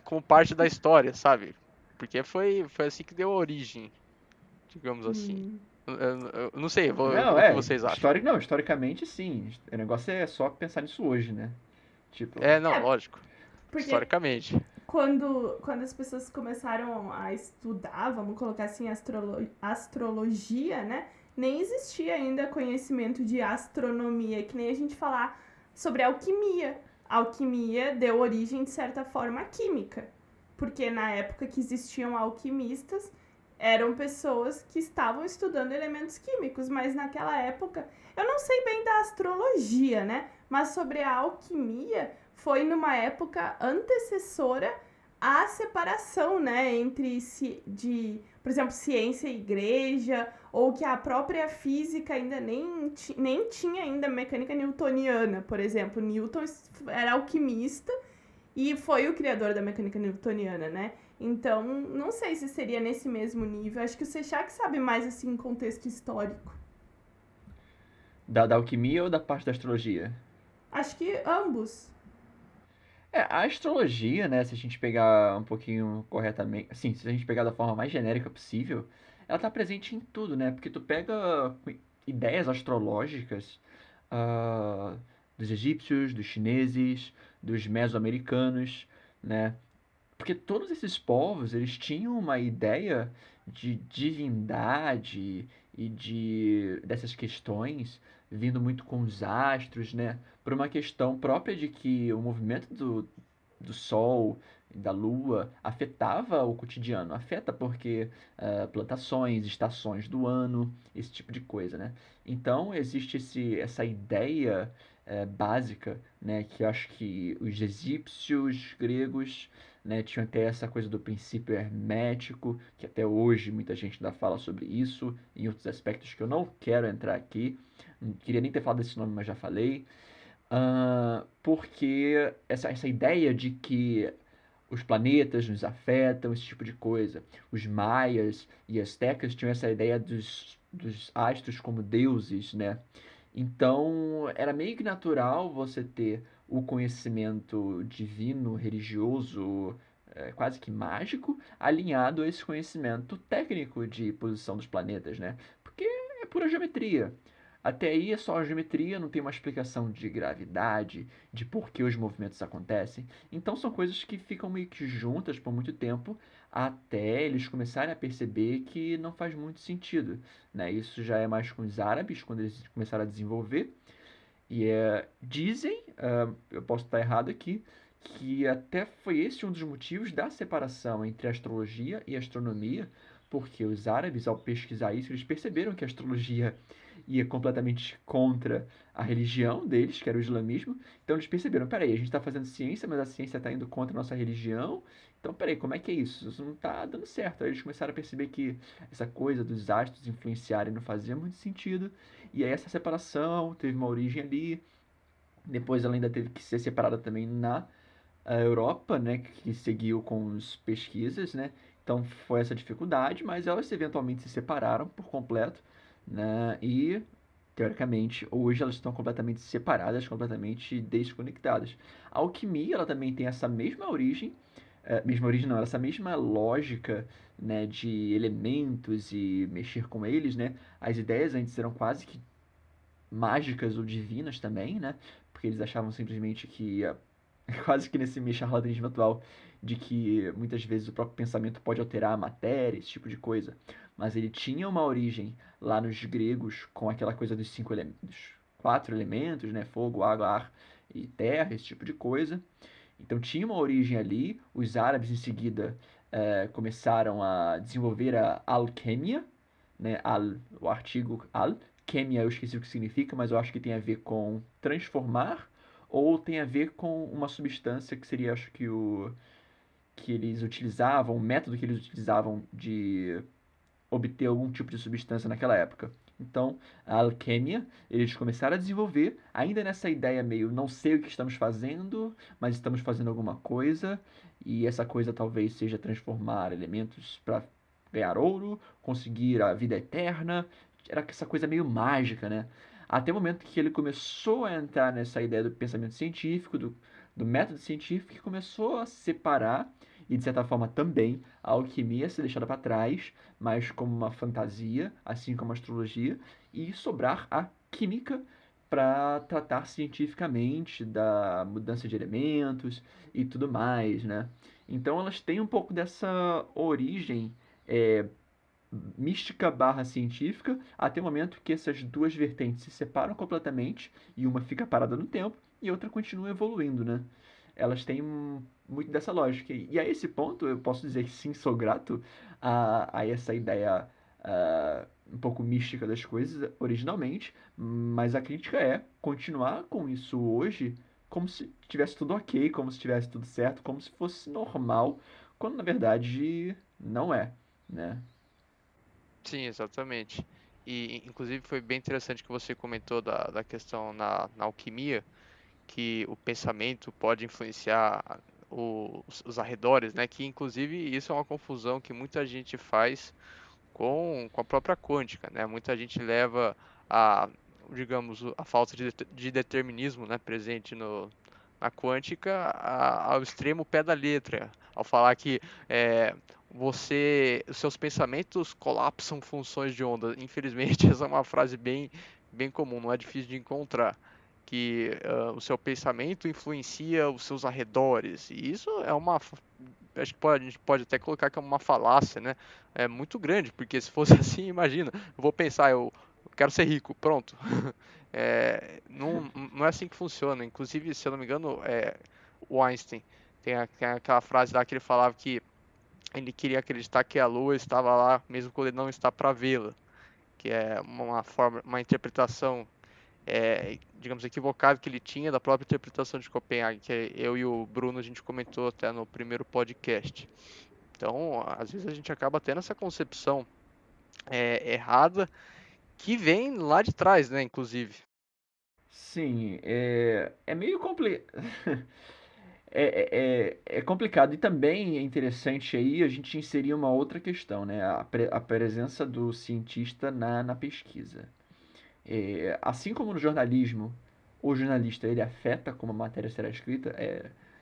como parte da história, sabe? Porque foi assim que deu origem, digamos assim. Hum. Eu não sei, Não, o que vocês acham? não, historicamente sim. O negócio é só pensar nisso hoje, né? Tipo, É, não, É, lógico, porque historicamente. quando as pessoas começaram a estudar, vamos colocar assim, astrologia, né? Nem existia ainda conhecimento de astronomia, que nem a gente falar sobre alquimia. A alquimia deu origem, de certa forma, à química. Porque na época que existiam alquimistas, eram pessoas que estavam estudando elementos químicos, mas naquela época, eu não sei bem da astrologia, né? Mas sobre a alquimia, foi numa época antecessora à separação, né, entre por exemplo, ciência e igreja, ou que a própria física ainda nem tinha ainda mecânica newtoniana, por exemplo. Newton era alquimista e foi o criador da mecânica newtoniana, né? Então, não sei se seria nesse mesmo nível. Acho que o Seixac sabe mais assim em contexto histórico. da alquimia ou da parte da astrologia? Acho que ambos. A astrologia, né, se a gente pegar um pouquinho corretamente, assim, se a gente pegar da forma mais genérica possível, ela tá presente em tudo, né? Porque tu pega ideias astrológicas ah, dos egípcios, dos chineses, dos mesoamericanos, né? Porque todos esses povos, eles tinham uma ideia de divindade e dessas questões vindo muito com os astros, né? Por uma questão própria de que o movimento do Sol e da Lua afetava o cotidiano. Afeta porque plantações, estações do ano, esse tipo de coisa, né? Então, existe essa ideia básica, né? Que eu acho que os egípcios, gregos, né, tinham até essa coisa do princípio hermético, que até hoje muita gente ainda fala sobre isso, em outros aspectos que eu não quero entrar aqui. Não queria nem ter falado desse nome, mas já falei. Porque essa ideia de que os planetas nos afetam, esse tipo de coisa. Os maias e astecas tinham essa ideia dos astros como deuses, né? Então, era meio que natural você ter o conhecimento divino, religioso, quase que mágico, alinhado a esse conhecimento técnico de posição dos planetas, né? Porque é pura geometria. Até aí é só geometria, não tem uma explicação de gravidade, de por que os movimentos acontecem. Então são coisas que ficam meio que juntas por muito tempo, até eles começarem a perceber que não faz muito sentido, né? Isso já é mais com os árabes, quando eles começaram a desenvolver. E dizem, eu posso estar errado aqui, que até foi esse um dos motivos da separação entre astrologia e astronomia, porque os árabes, ao pesquisar isso, eles perceberam que a astrologia ia completamente contra a religião deles, que era o islamismo. Então eles perceberam, peraí, a gente está fazendo ciência, mas a ciência está indo contra a nossa religião. Então, peraí, como é que é isso? Isso não está dando certo. Aí eles começaram a perceber que essa coisa dos astros influenciarem não fazia muito sentido. E aí essa separação teve uma origem ali. Depois ela ainda teve que ser separada também na Europa, né, que seguiu com as pesquisas, né? Então foi essa dificuldade, mas elas eventualmente se separaram por completo, né? E teoricamente hoje elas estão completamente separadas, completamente desconectadas. A alquimia ela também tem essa mesma origem não, essa mesma lógica, né, de elementos e mexer com eles, né? As ideias antes eram quase que mágicas ou divinas também, né? Porque eles achavam simplesmente que quase que nesse meio charlatanismo atual, de que muitas vezes o próprio pensamento pode alterar a matéria, esse tipo de coisa. Mas ele tinha uma origem lá nos gregos com aquela coisa dos 4 elementos, né? Fogo, água, ar e terra, esse tipo de coisa. Então tinha uma origem ali. Os árabes em seguida começaram a desenvolver a alquimia, né? O artigo al. Químia eu esqueci o que significa, mas eu acho que tem a ver com transformar ou tem a ver com uma substância que seria, acho que que eles utilizavam, o método que eles utilizavam de obter algum tipo de substância naquela época. Então, a alquimia, eles começaram a desenvolver, ainda nessa ideia meio, não sei o que estamos fazendo, mas estamos fazendo alguma coisa, e essa coisa talvez seja transformar elementos para ganhar ouro, conseguir a vida eterna, era essa coisa meio mágica, né? Até o momento que ele começou a entrar nessa ideia do pensamento científico, do método científico, que começou a separar, e de certa forma também, a alquimia ser deixada para trás, mas como uma fantasia, assim como a astrologia, e sobrar a química para tratar cientificamente da mudança de elementos e tudo mais, né? Então elas têm um pouco dessa origem é, mística barra científica, até o momento que essas duas vertentes se separam completamente e uma fica parada no tempo e a outra continua evoluindo, né? Elas têm muito dessa lógica. E a esse ponto eu posso dizer que sim, sou grato a essa ideia um pouco mística das coisas originalmente, mas a crítica é continuar com isso hoje como se tivesse tudo ok, como se tivesse tudo certo, como se fosse normal, quando na verdade não é, né? Sim, exatamente. E, inclusive, foi bem interessante que você comentou da questão na alquimia, que o pensamento pode influenciar os arredores, né? Que, inclusive, isso é uma confusão que muita gente faz com a própria quântica, né? Muita gente leva a, digamos, a falta de determinismo, né, presente na quântica ao extremo pé da letra, ao falar que é, os seus pensamentos colapsam funções de onda. Infelizmente, essa é uma frase bem comum, não é difícil de encontrar. Que o seu pensamento influencia os seus arredores. E isso é acho que a gente pode até colocar que é uma falácia, né? É muito grande, porque se fosse assim, imagina, eu vou pensar, eu quero ser rico, pronto. Não é assim que funciona. Inclusive, se eu não me engano, o Einstein tem aquela frase lá que ele falava que ele queria acreditar que a Lua estava lá, mesmo quando ele não está para vê-la, que é uma forma, uma interpretação, digamos, equivocada que ele tinha da própria interpretação de Copenhague, que eu e o Bruno a gente comentou até no primeiro podcast. Então, às vezes a gente acaba tendo essa concepção errada que vem lá de trás, né, inclusive. Sim, é meio complicado. É complicado. E também é interessante aí a gente inserir uma outra questão, né? A presença do cientista na pesquisa. Assim como no jornalismo, o jornalista ele afeta como a matéria será escrita,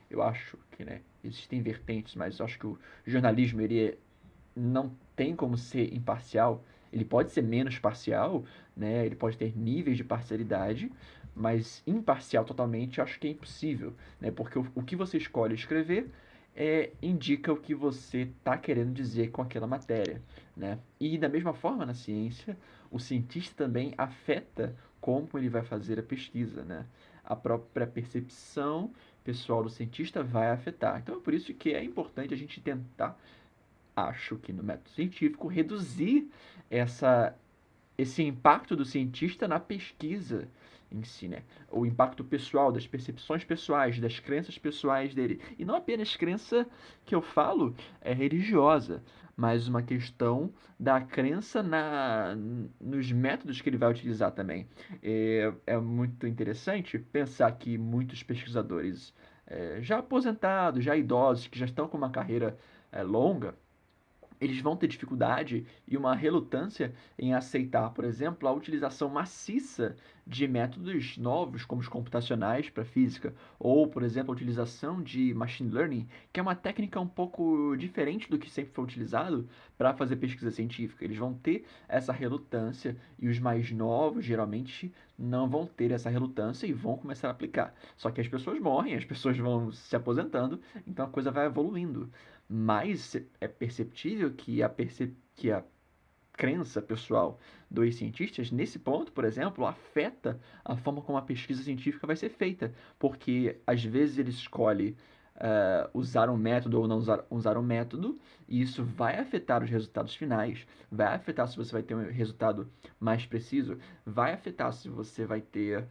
eu acho que, né, existem vertentes, mas eu acho que o jornalismo não tem como ser imparcial. Ele pode ser menos parcial, né? Ele pode ter níveis de parcialidade, mas imparcial totalmente eu acho que é impossível, né? Porque o que você escolhe escrever indica o que você está querendo dizer com aquela matéria, né? E da mesma forma na ciência, o cientista também afeta como ele vai fazer a pesquisa, né? A própria percepção pessoal do cientista vai afetar. Então é por isso que é importante a gente tentar, acho que no método científico, reduzir essa, esse impacto do cientista na pesquisa em si, né? O impacto pessoal, das percepções pessoais, das crenças pessoais dele. E não apenas crença que eu falo é religiosa, mas uma questão da crença nos métodos que ele vai utilizar também. É muito interessante pensar que muitos pesquisadores já aposentados, já idosos, que já estão com uma carreira longa, eles vão ter dificuldade e uma relutância em aceitar, por exemplo, a utilização maciça de métodos novos, como os computacionais para física, ou, por exemplo, a utilização de machine learning, que é uma técnica um pouco diferente do que sempre foi utilizado para fazer pesquisa científica. Eles vão ter essa relutância e os mais novos, geralmente, não vão ter essa relutância e vão começar a aplicar. Só que as pessoas morrem, as pessoas vão se aposentando, então a coisa vai evoluindo. Mas é perceptível que a crença pessoal dos cientistas, nesse ponto, por exemplo, afeta a forma como a pesquisa científica vai ser feita, porque às vezes ele escolhe usar um método ou não usar um método, e isso vai afetar os resultados finais, vai afetar se você vai ter um resultado mais preciso, vai afetar se você vai ter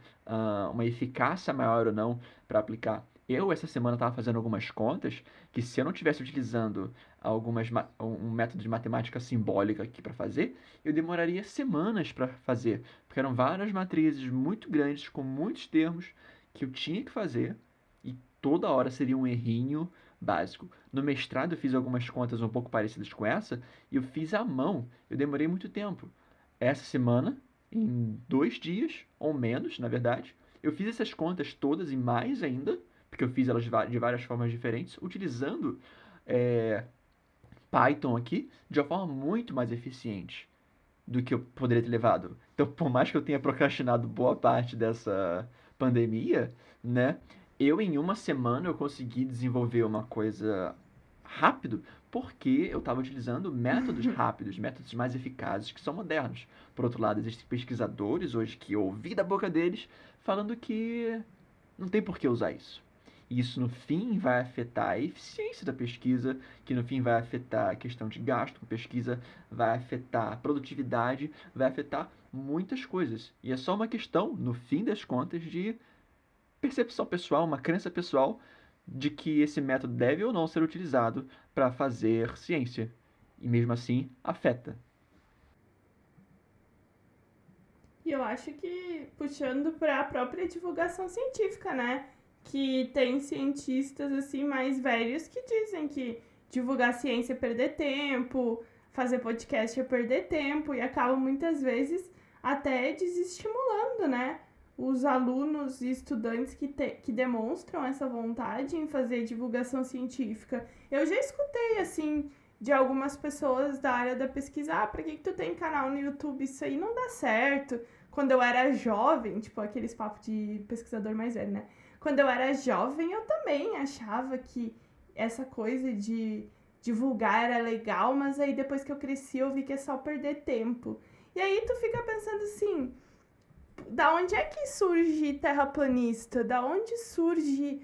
uma eficácia maior ou não para aplicar. Eu, essa semana, estava fazendo algumas contas que, se eu não estivesse utilizando um método de matemática simbólica aqui para fazer, eu demoraria semanas para fazer, porque eram várias matrizes muito grandes, com muitos termos que eu tinha que fazer e toda hora seria um errinho básico. No mestrado eu fiz algumas contas um pouco parecidas com essa e eu fiz à mão. Eu demorei muito tempo. Essa semana, em 2 dias, ou menos, na verdade, eu fiz essas contas todas e mais ainda, porque eu fiz elas de várias formas diferentes, utilizando é, Python aqui de uma forma muito mais eficiente do que eu poderia ter levado. Então, por mais que eu tenha procrastinado boa parte dessa pandemia, né? Eu em uma semana eu consegui desenvolver uma coisa rápido porque eu estava utilizando métodos rápidos, métodos mais eficazes que são modernos. Por outro lado, existem pesquisadores hoje que eu ouvi da boca deles falando que não tem por que usar isso. E isso, no fim, vai afetar a eficiência da pesquisa, que no fim vai afetar a questão de gasto com pesquisa, vai afetar a produtividade, vai afetar muitas coisas. E é só uma questão, no fim das contas, de percepção pessoal, uma crença pessoal de que esse método deve ou não ser utilizado para fazer ciência. E mesmo assim, afeta. E eu acho que puxando para a própria divulgação científica, né? Que tem cientistas assim mais velhos que dizem que divulgar ciência é perder tempo, fazer podcast é perder tempo e acabam muitas vezes até desestimulando, né? Os alunos e estudantes que demonstram essa vontade em fazer divulgação científica. Eu já escutei assim de algumas pessoas da área da pesquisa, pra que tu tem canal no YouTube? Isso aí não dá certo. Quando eu era jovem, tipo aqueles papos de pesquisador mais velho, né? Quando eu era jovem, eu também achava que essa coisa de divulgar era legal, mas aí depois que eu cresci eu vi que é só perder tempo. E aí tu fica pensando assim, da onde é que surge terraplanista? Da onde surge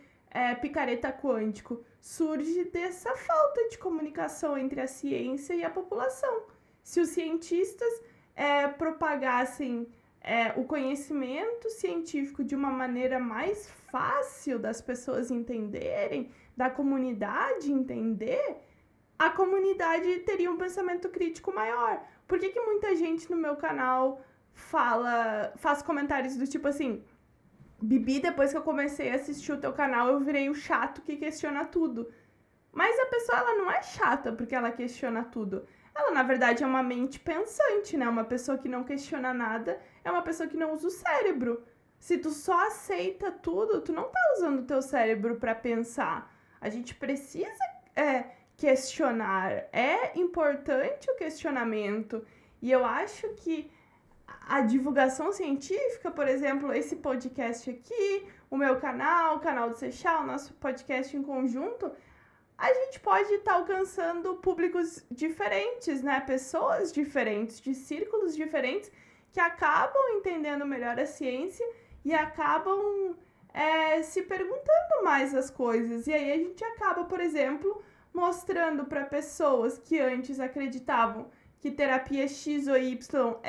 picareta quântico? Surge dessa falta de comunicação entre a ciência e a população. Se os cientistas propagassem o conhecimento científico de uma maneira mais fácil das pessoas entenderem, da comunidade entender, a comunidade teria um pensamento crítico maior. Por que muita gente no meu canal faz comentários do tipo assim: Bibi, depois que eu comecei a assistir o teu canal, eu virei o chato que questiona tudo. Mas a pessoa, ela não é chata porque ela questiona tudo. Ela, na verdade, é uma mente pensante, né? Uma pessoa que não questiona nada é uma pessoa que não usa o cérebro. Se tu só aceita tudo, tu não tá usando o teu cérebro para pensar. A gente precisa questionar. É importante o questionamento. E eu acho que a divulgação científica, por exemplo, esse podcast aqui, o meu canal, o canal do Seixal, o nosso podcast em conjunto, a gente pode estar alcançando públicos diferentes, né? Pessoas diferentes, de círculos diferentes, que acabam entendendo melhor a ciência e acabam se perguntando mais as coisas. E aí a gente acaba, por exemplo, mostrando para pessoas que antes acreditavam que terapia X ou Y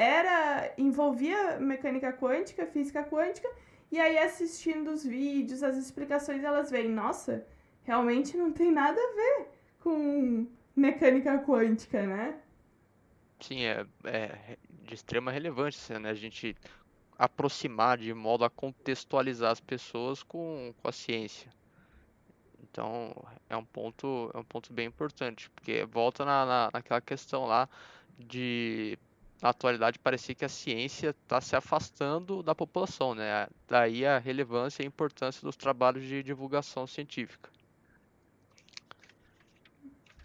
envolvia mecânica quântica, física quântica, e aí assistindo os vídeos, as explicações, elas veem, nossa, realmente não tem nada a ver com mecânica quântica, né? Sim, é de extrema relevância, né? A gente aproximar de modo a contextualizar as pessoas com a ciência. Então, é um ponto bem importante, porque volta naquela questão lá de na atualidade parecia que a ciência está se afastando da população, né? Daí a relevância e a importância dos trabalhos de divulgação científica.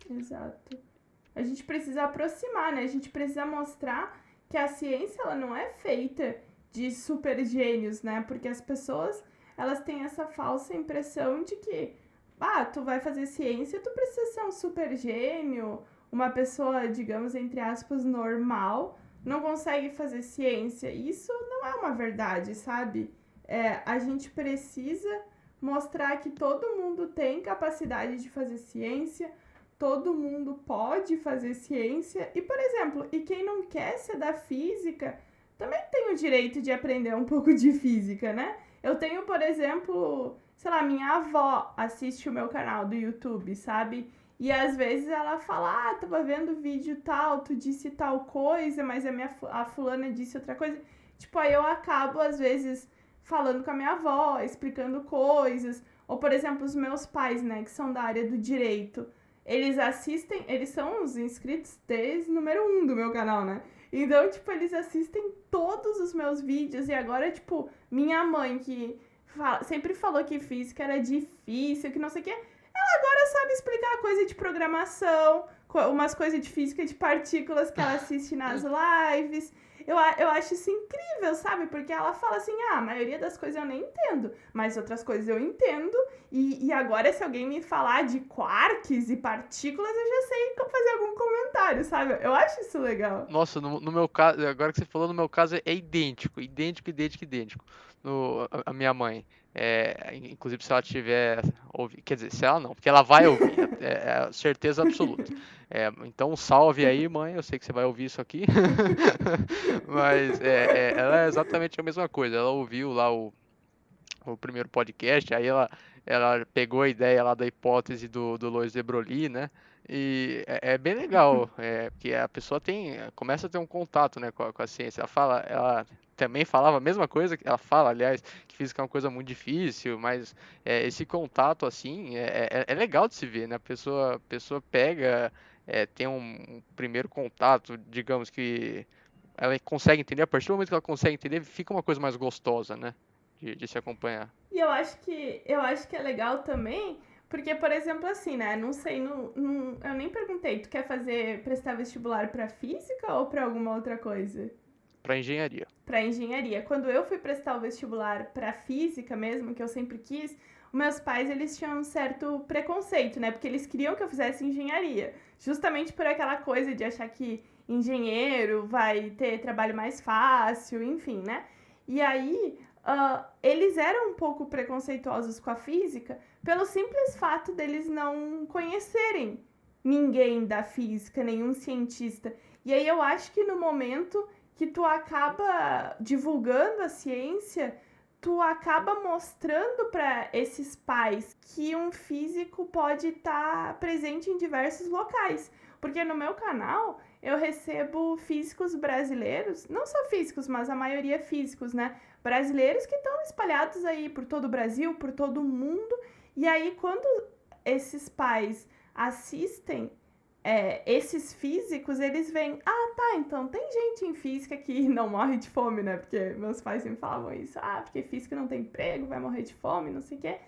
Exato. A gente precisa aproximar, né? A gente precisa mostrar que a ciência ela não é feita de super gênios, né? Porque as pessoas, elas têm essa falsa impressão de que, tu vai fazer ciência, tu precisa ser um super gênio, uma pessoa, digamos, entre aspas, normal, não consegue fazer ciência. Isso não é uma verdade, sabe? A gente precisa mostrar que todo mundo tem capacidade de fazer ciência, todo mundo pode fazer ciência e, por exemplo, quem não quer ser da física também tem o direito de aprender um pouco de física, né? Eu tenho, por exemplo, sei lá, minha avó assiste o meu canal do YouTube, sabe? E às vezes ela fala, tava vendo vídeo tal, tu disse tal coisa, mas a fulana disse outra coisa. Tipo, aí eu acabo, às vezes, falando com a minha avó, explicando coisas. Ou, por exemplo, os meus pais, né, que são da área do direito. Eles são os inscritos desde número 1 do meu canal, né? Então, tipo, eles assistem todos os meus vídeos e agora, tipo, minha mãe, que sempre falou que física era difícil, que não sei o quê, ela agora sabe explicar coisa de programação, umas coisas de física de partículas que ela assiste nas lives. Eu acho isso incrível, sabe? Porque ela fala assim, a maioria das coisas eu nem entendo, mas outras coisas eu entendo. E agora, se alguém me falar de quarks e partículas, eu já sei fazer algum comentário, sabe? Eu acho isso legal. Nossa, no meu caso, agora que você falou, no meu caso é idêntico, idêntico. A minha mãe, inclusive se ela tiver ouvindo, quer dizer, se ela não, porque ela vai ouvir, é certeza absoluta. Então, salve aí, mãe, eu sei que você vai ouvir isso aqui, mas ela é exatamente a mesma coisa. Ela ouviu lá o primeiro podcast, aí ela pegou a ideia lá da hipótese do Lois de Broglie, né? E é bem legal, porque a pessoa começa a ter um contato, né, com a ciência. Ela também falava a mesma coisa, ela fala, aliás, que física é uma coisa muito difícil, mas esse contato, assim, é legal de se ver, né? A pessoa pega, tem um primeiro contato, digamos que ela consegue entender, a partir do momento que ela consegue entender, fica uma coisa mais gostosa, né? De se acompanhar. E eu acho que é legal também, porque, por exemplo, assim, né? Não sei, eu nem perguntei, tu quer prestar vestibular pra física ou pra alguma outra coisa? Para engenharia. Para engenharia. Quando eu fui prestar o vestibular para física mesmo, que eu sempre quis, meus pais eles tinham um certo preconceito, né? Porque eles queriam que eu fizesse engenharia, justamente por aquela coisa de achar que engenheiro vai ter trabalho mais fácil, enfim, né? E aí eles eram um pouco preconceituosos com a física pelo simples fato deles não conhecerem ninguém da física, nenhum cientista. E aí eu acho que no momento que tu acaba divulgando a ciência, tu acaba mostrando para esses pais que um físico pode estar presente em diversos locais. Porque no meu canal eu recebo físicos brasileiros, não só físicos, mas a maioria físicos, né? Brasileiros que estão espalhados aí por todo o Brasil, por todo o mundo. E aí, quando esses pais assistem esses físicos, eles veem, então tem gente em física que não morre de fome, né? Porque meus pais sempre falavam isso, porque física não tem emprego, vai morrer de fome, não sei o quê.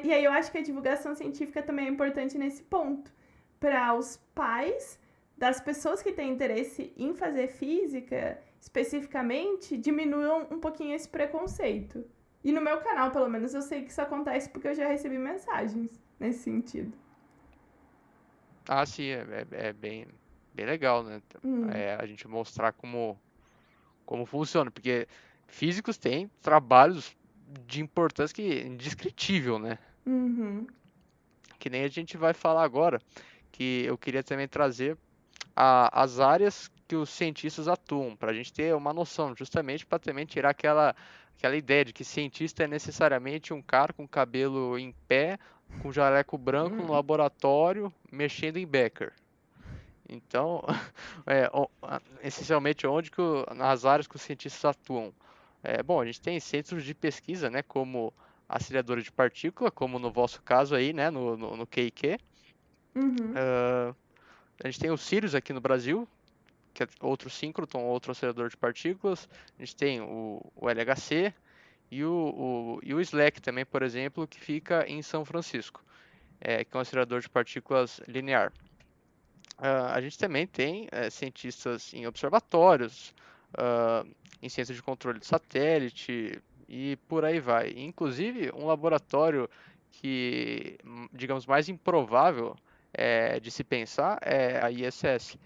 E aí eu acho que a divulgação científica também é importante nesse ponto, para os pais das pessoas que têm interesse em fazer física, especificamente, diminuam um pouquinho esse preconceito. E no meu canal, pelo menos, eu sei que isso acontece porque eu já recebi mensagens nesse sentido. Ah, sim, é bem legal, né? A gente mostrar como funciona, porque físicos têm trabalhos de importância que é indescritível, né? Uhum. Que nem a gente vai falar agora, que eu queria também trazer as áreas que os cientistas atuam, para a gente ter uma noção, justamente para também tirar aquela ideia de que cientista é necessariamente um cara com cabelo em pé, com jaleco branco no laboratório, mexendo em Becker. Então, essencialmente, nas áreas que os cientistas atuam. Bom, a gente tem centros de pesquisa, né, como aceleradora de partícula, como no vosso caso aí, né, no KIQ. Uhum. A gente tem o Sirius aqui no Brasil, que é outro síncrotron, outro acelerador de partículas. A gente tem o LHC e o SLAC também, por exemplo, que fica em São Francisco, que é um acelerador de partículas linear. A gente também tem cientistas em observatórios, em ciência de controle de satélite e por aí vai. Inclusive, um laboratório que, digamos, mais improvável de se pensar é a ISS,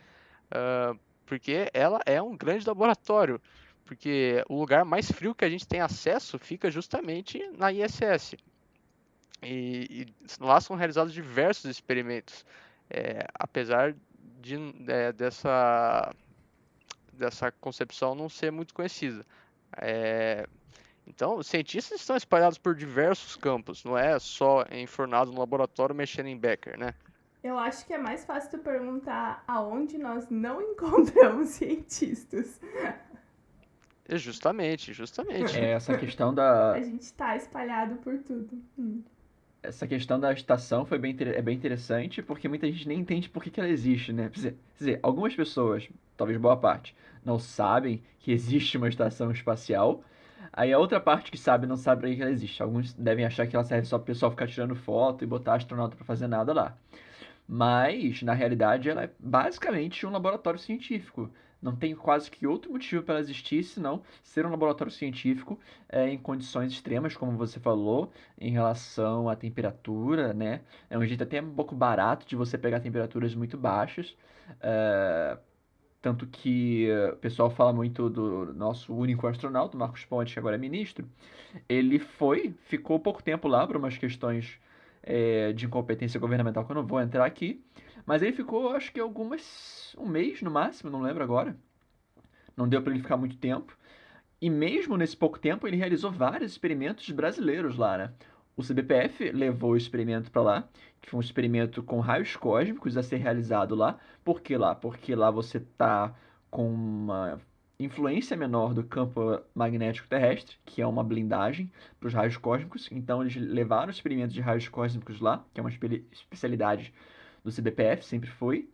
porque ela é um grande laboratório, porque o lugar mais frio que a gente tem acesso fica justamente na ISS. E lá são realizados diversos experimentos, apesar dessa concepção não ser muito conhecida. Então, os cientistas estão espalhados por diversos campos, não é só enfornado no laboratório mexendo em Becker, né? Eu acho que é mais fácil tu perguntar aonde nós não encontramos cientistas. Justamente. Essa questão A da, gente tá espalhado por tudo. essa questão da estação é bem interessante, porque muita gente nem entende por que ela existe, né? Quer dizer, algumas pessoas, talvez boa parte, não sabem que existe uma estação espacial. Aí a outra parte que sabe não sabe para que ela existe. Alguns devem achar que ela serve só para o pessoal ficar tirando foto e botar astronauta para fazer nada lá. Mas, na realidade, ela é basicamente um laboratório científico. Não tem quase que outro motivo para ela existir senão ser um laboratório científico em condições extremas, como você falou, em relação à temperatura, né? É um jeito até um pouco barato de você pegar temperaturas muito baixas. eh, Tanto que o pessoal fala muito do nosso único astronauta, Marcos Pontes, que agora é ministro. Ele ficou pouco tempo lá por umas questões de incompetência governamental que eu não vou entrar aqui. Mas ele ficou, acho que um mês no máximo, não lembro agora. Não deu para ele ficar muito tempo. E mesmo nesse pouco tempo, ele realizou vários experimentos brasileiros lá, né? O CBPF levou o experimento para lá, que foi um experimento com raios cósmicos a ser realizado lá. Por que lá? Porque lá você tá com uma influência menor do campo magnético terrestre, que é uma blindagem para os raios cósmicos. Então eles levaram o experimento de raios cósmicos lá, que é uma especialidade do CBPF, sempre foi.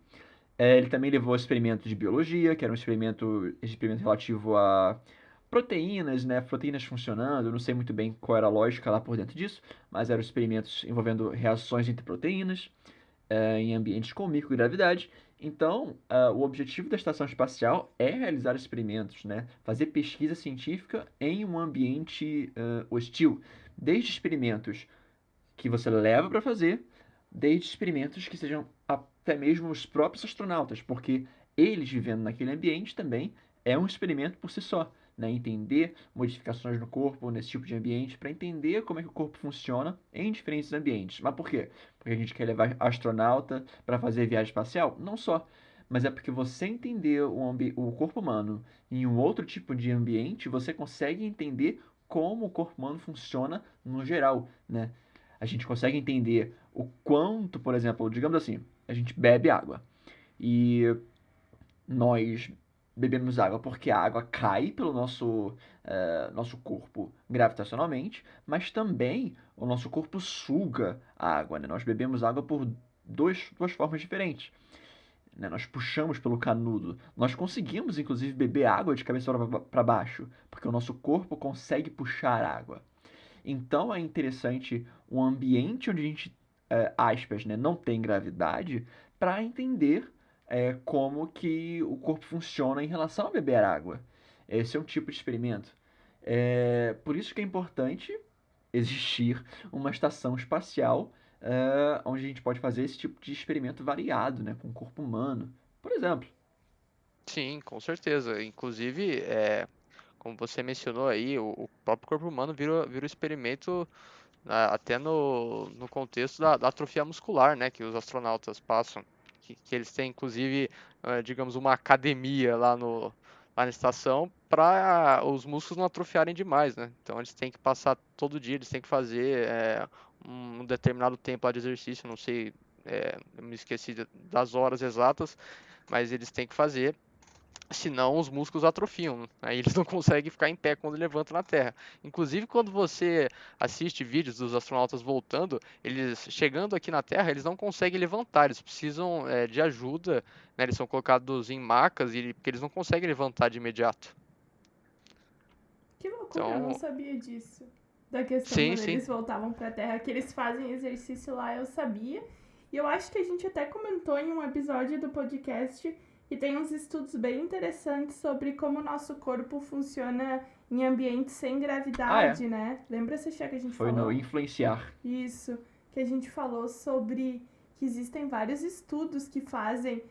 Ele também levou o experimento de biologia, que era um experimento relativo a proteínas, né? Proteínas funcionando. Eu não sei muito bem qual era a lógica lá por dentro disso, mas eram experimentos envolvendo reações entre proteínas, em ambientes com microgravidade. Então, o objetivo da estação espacial é realizar experimentos, né? Fazer pesquisa científica em um ambiente hostil, desde experimentos que você leva para fazer, desde experimentos que sejam até mesmo os próprios astronautas, porque eles vivendo naquele ambiente também é um experimento por si só, né? Entender modificações no corpo nesse tipo de ambiente para entender como é que o corpo funciona em diferentes ambientes. Mas por quê? Porque a gente quer levar astronauta para fazer viagem espacial? Não só. Mas é porque você entender o corpo humano em um outro tipo de ambiente, você consegue entender como o corpo humano funciona no geral, né? A gente consegue entender o quanto, por exemplo, digamos assim, a gente bebe água e nós bebemos água porque a água cai pelo nosso corpo gravitacionalmente, mas também o nosso corpo suga a água, né? Nós bebemos água por duas formas diferentes, né? Nós puxamos pelo canudo. Nós conseguimos, inclusive, beber água de cabeça para baixo, porque o nosso corpo consegue puxar água. Então é interessante um ambiente onde a gente, aspas, né, não tem gravidade, para entender como que o corpo funciona em relação a beber água. Esse é um tipo de experimento. Por isso que é importante existir uma estação espacial onde a gente pode fazer esse tipo de experimento variado, né, com o corpo humano, por exemplo. Sim, com certeza. Inclusive, como você mencionou aí, o próprio corpo humano vira um experimento até no contexto da atrofia muscular, né, que os astronautas passam, que eles têm, inclusive, digamos, uma academia lá na estação para os músculos não atrofiarem demais, né? Então eles têm que passar todo dia, eles têm que fazer um determinado tempo lá de exercício, não sei, eu me esqueci das horas exatas, mas eles têm que fazer. senão os músculos atrofiam. Aí eles não conseguem ficar em pé quando levantam na Terra. Inclusive, quando você assiste vídeos dos astronautas voltando, eles chegando aqui na Terra, eles não conseguem levantar, eles precisam de ajuda, né? Eles são colocados em macas porque eles não conseguem levantar de imediato. Que loucura, eu não Então, sabia disso. Da questão sim, quando sim. eles voltavam pra Terra, que eles fazem exercício lá, eu sabia. E eu acho que a gente até comentou em um episódio do podcast que tem uns estudos bem interessantes sobre como o nosso corpo funciona em ambientes sem Ah, é. gravidade, né? Lembra, Sechá, que a gente Foi no falou? Influenciar. Isso, que a gente falou sobre que existem vários estudos que fazem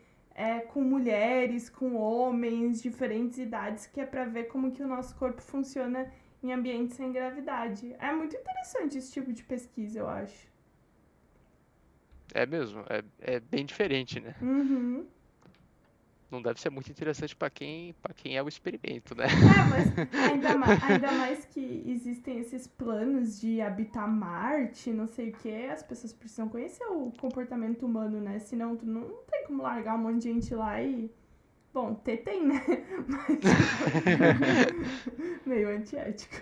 com mulheres, com homens, diferentes idades, que é pra ver como que o nosso corpo funciona em ambientes sem gravidade. É muito interessante esse tipo de pesquisa, eu acho. É mesmo, é bem diferente, né? Uhum. Não deve ser muito interessante para quem é o experimento, né? Mas ainda mais que existem esses planos de habitar Marte, não sei o que, as pessoas precisam conhecer o comportamento humano, né? Senão tu não tem como largar um monte de gente lá e. Bom, tem, né? Mas meio antiético.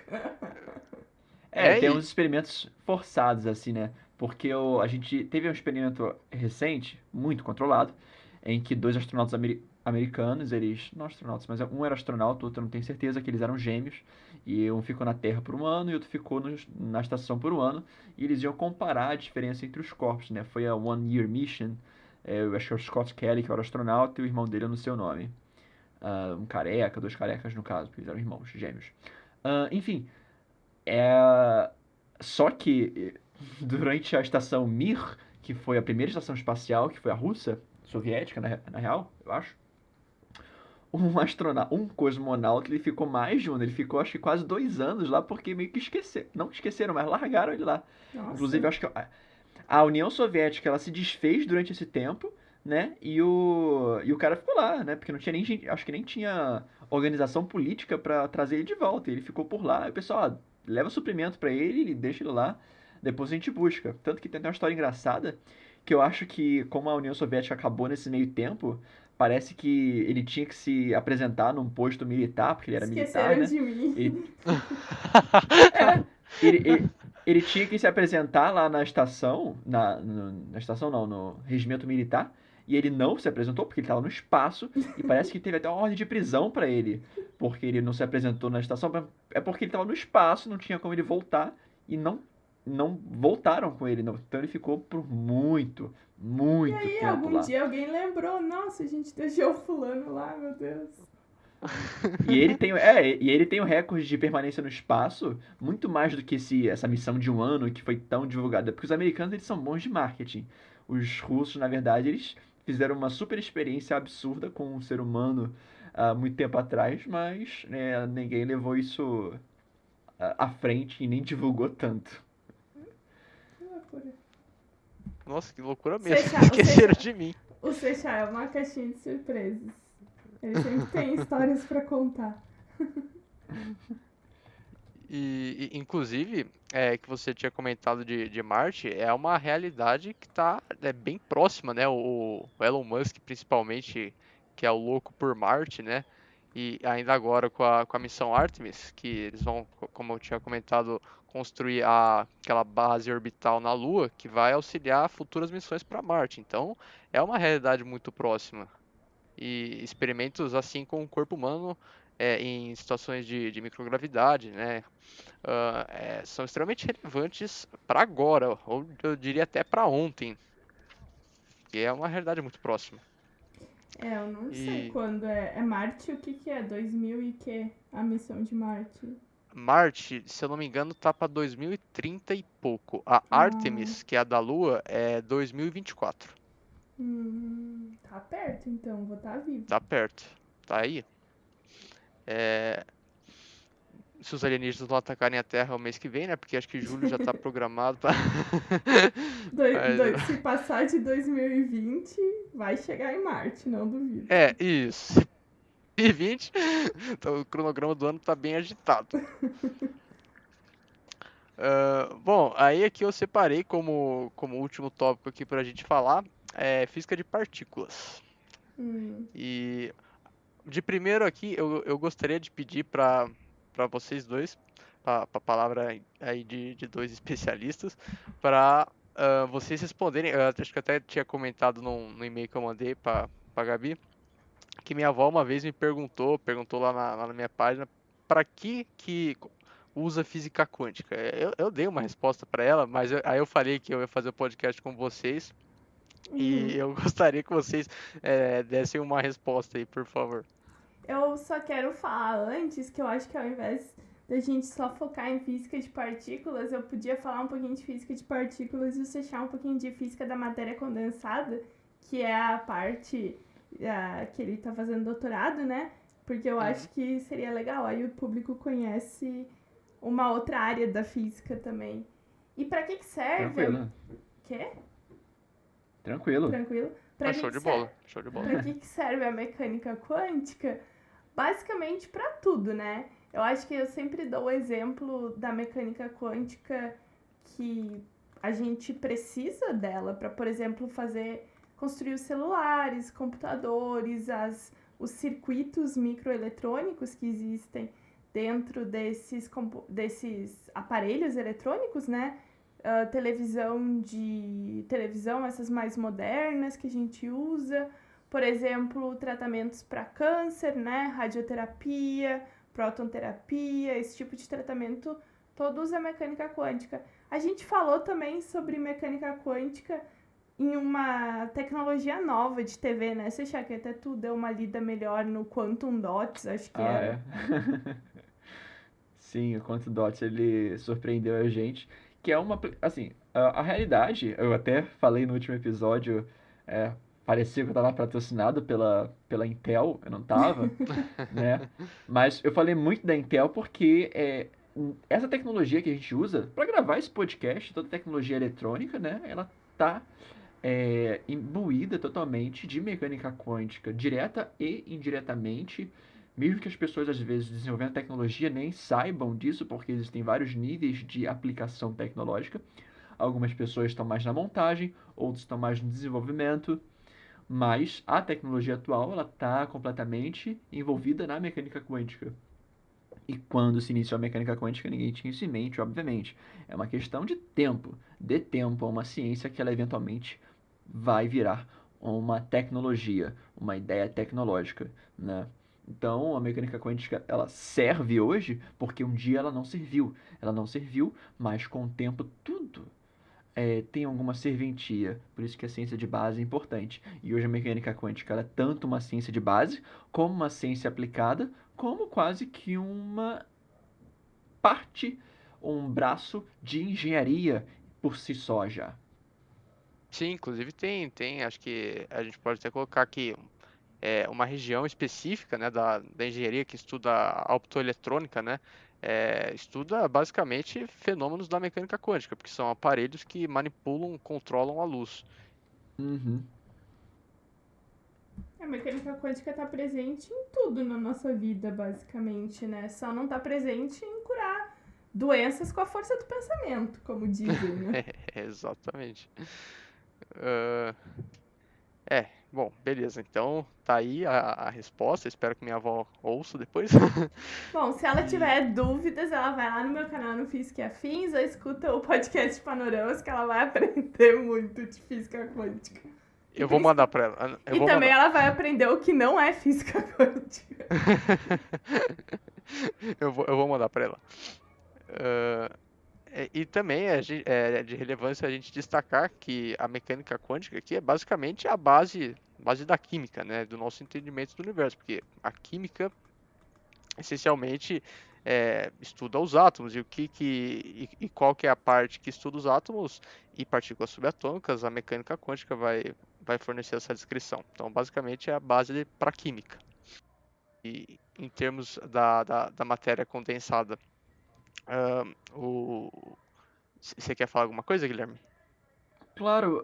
É, É, tem e, uns experimentos forçados, assim, né? Porque a gente teve um experimento recente, muito controlado, em que dois astronautas americanos, eles. Não astronautas, mas um era astronauta, o outro eu não tenho certeza, que eles eram gêmeos. E um ficou na Terra por um ano e o outro ficou na estação por um ano. E eles iam comparar a diferença entre os corpos, né? Foi a One Year Mission. Eu acho que é o Scott Kelly, que era o astronauta, e o irmão dele, eu não sei o nome. Um careca, dois carecas no caso, porque eles eram irmãos gêmeos. Enfim, é... Só que durante a estação Mir, que foi a primeira estação espacial, que foi a russa, soviética, na real, eu acho, um astronauta, um cosmonauta, ele ficou mais de um, ele ficou acho que quase 2 anos lá, porque meio que esqueceram, não esqueceram, mas largaram ele lá. Inclusive, Nossa. eu acho que a União Soviética, ela se desfez durante esse tempo, né, e o cara ficou lá, né, porque não tinha nem gente, acho que nem tinha organização política pra trazer ele de volta, ele ficou por lá, e o pessoal, leva suprimento pra ele, deixa ele lá, depois a gente busca. Tanto que tem até uma história engraçada, que eu acho que como a União Soviética acabou nesse meio tempo, parece que ele tinha que se apresentar num posto militar, porque ele era militar, Esqueceram né? de mim. Ele, é, ele tinha que se apresentar lá na estação, na estação não, no regimento militar, e ele não se apresentou porque ele estava no espaço, e parece que teve até uma ordem de prisão para ele, porque ele não se apresentou na estação, é porque ele estava no espaço, não tinha como ele voltar, e não voltaram com ele, não. Então ele ficou por muito, E muito aí, tempo algum lá. dia alguém lembrou, nossa, a gente deixou o fulano lá, meu Deus. E ele tem o recorde de permanência no espaço muito mais do que essa missão de um ano que foi tão divulgada. Porque os americanos eles são bons de marketing. Os russos, na verdade, eles fizeram uma super experiência absurda com um ser humano há muito tempo atrás, mas né, ninguém levou isso à frente e nem divulgou tanto. Que loucura. nossa, que loucura mesmo. Seixá, Esqueceram de mim. o Seixá é uma caixinha de surpresas. Ele sempre tem histórias pra contar. Inclusive, que você tinha comentado de Marte, é uma realidade que está bem próxima, né? O Elon Musk, principalmente, que é o louco por Marte, né? E ainda agora com a missão Artemis, que eles vão, como eu tinha comentado, construir aquela base orbital na Lua, que vai auxiliar futuras missões para Marte. Então, é uma realidade muito próxima. E experimentos assim com o corpo humano em situações de microgravidade, né? São extremamente relevantes para agora, ou eu diria até para ontem, que é uma realidade muito próxima. Eu não sei E quando é. É Marte, o que que é? 2000 e que? A missão de Marte. Marte, se eu não me engano, tá para 2030 e pouco. A Ah, Artemis, que é a da Lua, é 2024. tá perto então, vou estar vivo. Tá perto, tá aí. É, se os alienígenas não atacarem a Terra o mês que vem, né? Porque acho que julho já tá programado para. Se passar de 2020, vai chegar em Marte, não duvido. Isso. 2020, então, o cronograma do ano tá bem agitado. Bom, aí aqui eu separei como último tópico aqui para a gente falar, física de partículas. Hum, E de primeiro aqui, eu gostaria de pedir para vocês dois, a palavra aí de dois especialistas, para vocês responderem. Eu acho que eu até tinha comentado no e-mail que eu mandei para a Gabi, que minha avó uma vez me perguntou lá na minha página, para que usa física quântica. Eu dei uma resposta para ela, mas aí eu falei que eu ia fazer o podcast com vocês e Uhum. eu gostaria que vocês dessem uma resposta aí, por favor. Eu só quero falar antes que eu acho que ao invés da gente só focar em física de partículas, eu podia falar um pouquinho de física de partículas e você achar um pouquinho de física da matéria condensada, que é a parte que ele tá fazendo doutorado, né? Porque eu acho Uhum. que seria legal. Aí o público conhece uma outra área da física também. E pra que serve? Tranquilo, Quê? tranquilo. Tranquilo? Pra Ah, que show que de serve? bola, show de bola. Pra que serve a mecânica quântica? Basicamente para tudo, né? Eu acho que eu sempre dou o exemplo da mecânica quântica que a gente precisa dela para, por exemplo, construir os celulares, computadores, os circuitos microeletrônicos que existem dentro desses aparelhos eletrônicos, né? Televisão, essas mais modernas que a gente usa, por exemplo, tratamentos para câncer, né? Radioterapia, protonterapia, esse tipo de tratamento, todo usa mecânica quântica. A gente falou também sobre mecânica quântica em uma tecnologia nova de TV, né? Você acha que até tu deu uma lida melhor no Quantum Dots, acho que Ah, era. é. Sim, o Quantum Dots ele surpreendeu a gente, que é uma, assim, a realidade, eu até falei no último episódio, é, parecia que eu estava patrocinado pela Intel, eu não tava, né? Mas eu falei muito da Intel porque essa tecnologia que a gente usa para gravar esse podcast, toda tecnologia eletrônica, né? Ela tá imbuída totalmente de mecânica quântica, direta e indiretamente, mesmo que as pessoas às vezes desenvolvendo tecnologia nem saibam disso, porque existem vários níveis de aplicação tecnológica. Algumas pessoas estão mais na montagem, outros estão mais no desenvolvimento, mas a tecnologia atual ela está completamente envolvida na mecânica quântica. E quando se iniciou a mecânica quântica, ninguém tinha isso em mente, obviamente. É uma questão de tempo. Dê tempo a uma ciência que ela eventualmente vai virar uma tecnologia, uma ideia tecnológica, né? Então, a mecânica quântica, ela serve hoje porque um dia ela não serviu. Ela não serviu, mas com o tempo tudo tem alguma serventia. Por isso que a ciência de base é importante. E hoje a mecânica quântica ela é tanto uma ciência de base, como uma ciência aplicada, como quase que uma parte, um braço de engenharia por si só já. Sim, inclusive tem, acho que a gente pode até colocar aqui uma região específica, né, da engenharia que estuda a optoeletrônica, né, estuda basicamente fenômenos da mecânica quântica, porque são aparelhos que manipulam, controlam a luz. Uhum. A mecânica quântica está presente em tudo na nossa vida, basicamente, né? Só não está presente em curar doenças com a força do pensamento, como dizem, né? Exatamente. Ah, bom, beleza. Então tá aí a resposta. Espero que minha avó ouça depois. Bom, se ela E tiver dúvidas, ela vai lá no meu canal no Física e Afins ou escuta o podcast Panoramas, que ela vai aprender muito de física quântica. E, eu vou mandar pra ela. Eu e vou também mandar. ela vai aprender o que não é física quântica. Eu vou mandar pra ela. Ah, e também é de relevância a gente destacar que a mecânica quântica aqui é basicamente a base da química, né, do nosso entendimento do universo, porque a química essencialmente estuda os átomos e e qual que é a parte que estuda os átomos e partículas subatômicas, a mecânica quântica vai fornecer essa descrição. Então, basicamente, é a base para a química. E em termos da matéria condensada, ah, você quer falar alguma coisa, Guilherme? Claro,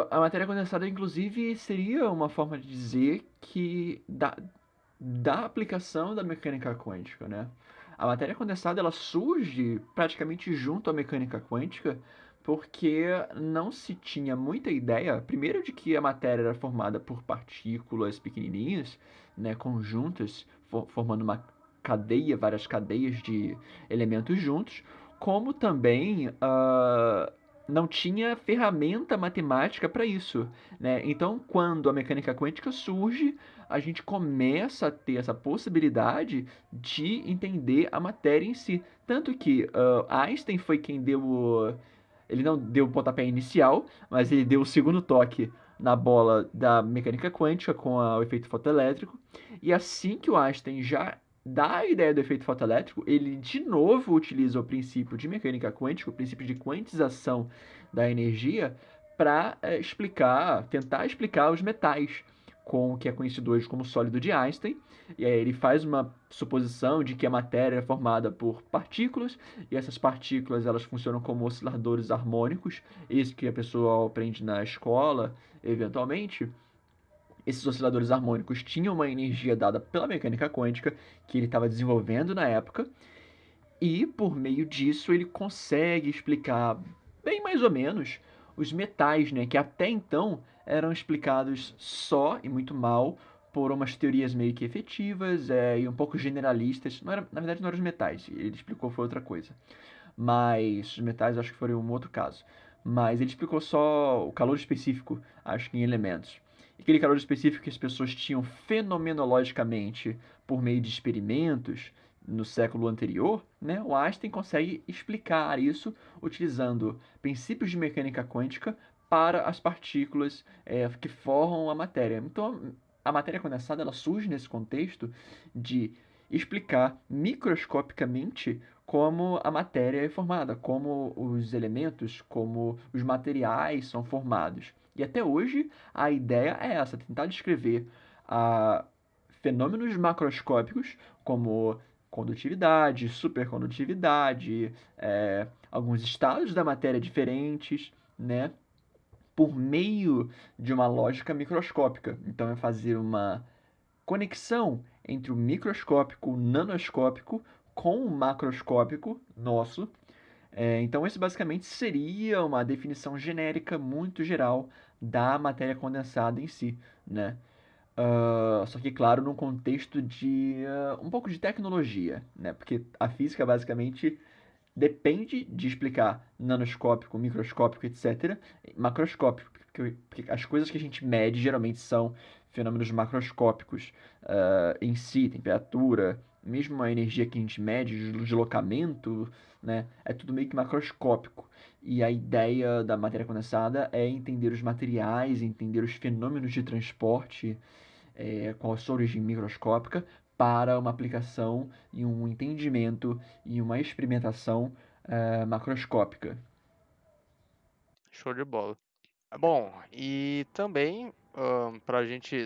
a matéria condensada, inclusive, seria uma forma de dizer que da aplicação da mecânica quântica, né? A matéria condensada ela surge praticamente junto à mecânica quântica, porque não se tinha muita ideia, primeiro, de que a matéria era formada por partículas pequenininhas, né, conjuntas, formando uma cadeia, várias cadeias de elementos juntos, como também não tinha ferramenta matemática para isso, né? Então, quando a mecânica quântica surge, a gente começa a ter essa possibilidade de entender a matéria em si. Tanto que Einstein foi quem ele não deu o pontapé inicial, mas ele deu o segundo toque na bola da mecânica quântica com o efeito fotoelétrico. E assim que o Einstein já dá a ideia do efeito fotoelétrico, ele de novo utiliza o princípio de mecânica quântica, o princípio de quantização da energia, para tentar explicar os metais, com o que é conhecido hoje como sólido de Einstein. E aí ele faz uma suposição de que a matéria é formada por partículas, e essas partículas elas funcionam como osciladores harmônicos, isso que a pessoa aprende na escola, eventualmente. Esses osciladores harmônicos tinham uma energia dada pela mecânica quântica que ele estava desenvolvendo na época, e por meio disso ele consegue explicar bem mais ou menos os metais, né, que até então eram explicados só e muito mal por umas teorias meio que efetivas e um pouco generalistas. Não era, na verdade, não eram os metais, ele explicou foi outra coisa. Mas os metais acho que foram um outro caso. Mas ele explicou só o calor específico, acho que em elementos. E aquele calor específico que as pessoas tinham fenomenologicamente por meio de experimentos no século anterior, né, o Einstein consegue explicar isso utilizando princípios de mecânica quântica para as partículas que formam a matéria. Então, a matéria condensada ela surge nesse contexto de explicar microscopicamente como a matéria é formada, como os elementos, como os materiais são formados. E até hoje a ideia é essa, tentar descrever fenômenos macroscópicos como condutividade, supercondutividade, alguns estados da matéria diferentes, né, por meio de uma lógica microscópica. Então é fazer uma conexão entre o microscópico, o nanoscópico com o macroscópico nosso. Então, esse basicamente seria uma definição genérica muito geral da matéria condensada em si, né? Só que, claro, num contexto de um pouco de tecnologia, né? Porque a física basicamente depende de explicar nanoscópico, microscópico, etc. Macroscópico, porque as coisas que a gente mede geralmente são fenômenos macroscópicos em si, temperatura, mesmo a energia que a gente mede, deslocamento, né? É tudo meio que macroscópico. E a ideia da matéria condensada é entender os materiais, entender os fenômenos de transporte com a sua origem microscópica para uma aplicação e um entendimento e uma experimentação macroscópica. Show de bola. Bom, e também,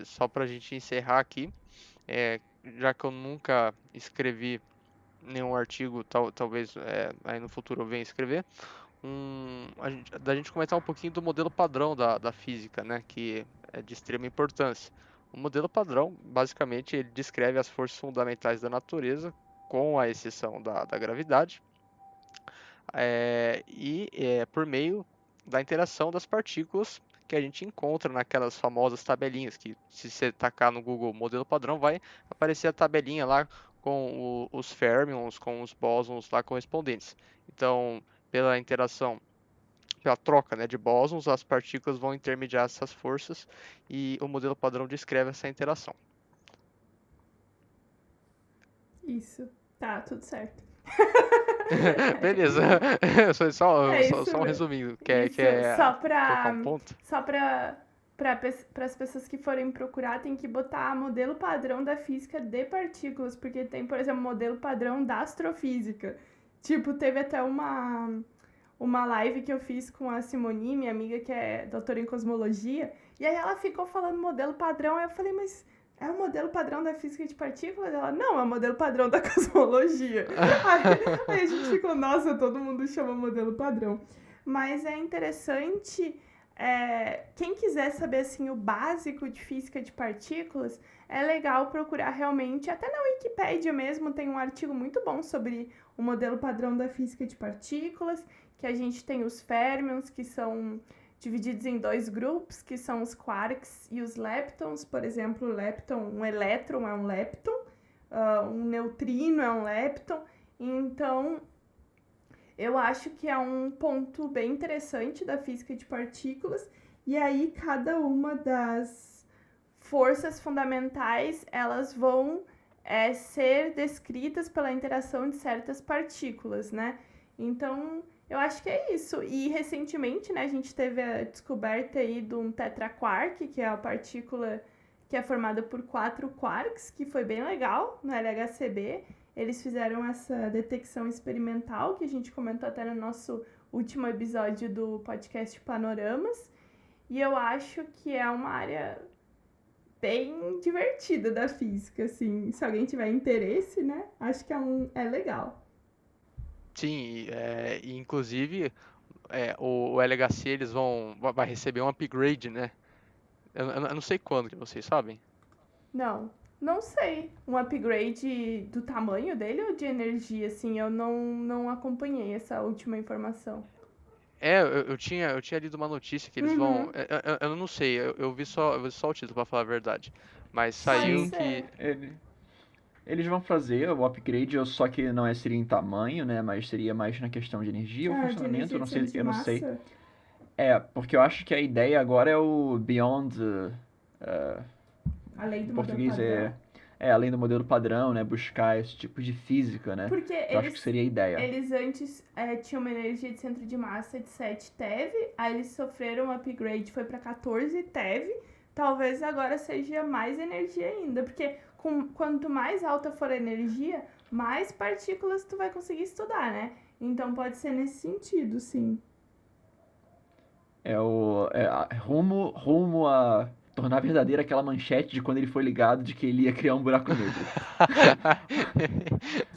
só pra gente encerrar aqui, já que eu nunca escrevi nenhum artigo, talvez aí no futuro eu venha escrever, da gente comentar um pouquinho do modelo padrão da física, né, que é de extrema importância. O modelo padrão, basicamente, ele descreve as forças fundamentais da natureza, com a exceção da gravidade, por meio da interação das partículas que a gente encontra naquelas famosas tabelinhas, que se você tacar no Google modelo padrão, vai aparecer a tabelinha lá com os férmions, com os bósons lá correspondentes. Então, pela interação, pela troca, né, de bósons, as partículas vão intermediar essas forças e o modelo padrão descreve essa interação. Isso. Tá, tudo certo. Beleza. Só Isso um mesmo. resuminho. Isso, Quer colocar um ponto? só pra as pessoas que forem procurar, tem que botar modelo padrão da física de partículas, porque tem, por exemplo, modelo padrão da astrofísica. Tipo, teve até uma live que eu fiz com a Simone, minha amiga que é doutora em cosmologia, e aí ela ficou falando modelo padrão, aí eu falei, mas é o modelo padrão da física de partículas? Ela, não, é o modelo padrão da cosmologia. Aí a gente ficou, nossa, todo mundo chama modelo padrão. Mas é interessante, quem quiser saber assim, o básico de física de partículas, é legal procurar realmente, até na Wikipédia mesmo tem um artigo muito bom sobre o modelo padrão da física de partículas, que a gente tem os férmions, que são divididos em dois grupos, que são os quarks e os leptons. Por exemplo, o lepton, um elétron é um lepton, um neutrino é um lepton. Então, eu acho que é um ponto bem interessante da física de partículas. E aí, cada uma das forças fundamentais, elas vão ser descritas pela interação de certas partículas, né? Então, eu acho que é isso. E recentemente, né, a gente teve a descoberta aí de um tetraquark, que é a partícula que é formada por 4 quarks, que foi bem legal no LHCb. Eles fizeram essa detecção experimental, que a gente comentou até no nosso último episódio do podcast Panoramas. E eu acho que é uma área bem divertida da física, assim. Se alguém tiver interesse, né? Acho que é legal. Sim, e inclusive o LHC eles vai receber um upgrade, né? Eu não sei quando, que vocês sabem. Não sei. Um upgrade do tamanho dele ou de energia, assim? Eu não acompanhei essa última informação. Eu tinha lido uma notícia que eles vão. Uhum, Eu não sei, eu vi só o título, pra falar a verdade. Mas pode saiu Sim, ser. que. eles vão fazer o upgrade, só que não seria em tamanho, né? Mas seria mais na questão de energia ou Ah, de funcionamento, energia eu não de centro sei, de eu não sei. massa? Porque eu acho que a ideia agora é o Beyond. Além Em do modelo português padrão? além do modelo padrão, né? Buscar esse tipo de física, né? Porque Que eu acho que seria a ideia. eles antes tinham uma energia de centro de massa de 7 TeV, aí eles sofreram um upgrade, foi para 14 TeV. Talvez agora seja mais energia ainda, porque quanto mais alta for a energia, mais partículas tu vai conseguir estudar, né? Então pode ser nesse sentido, sim. Rumo a tornar verdadeira aquela manchete de quando ele foi ligado de que ele ia criar um buraco negro.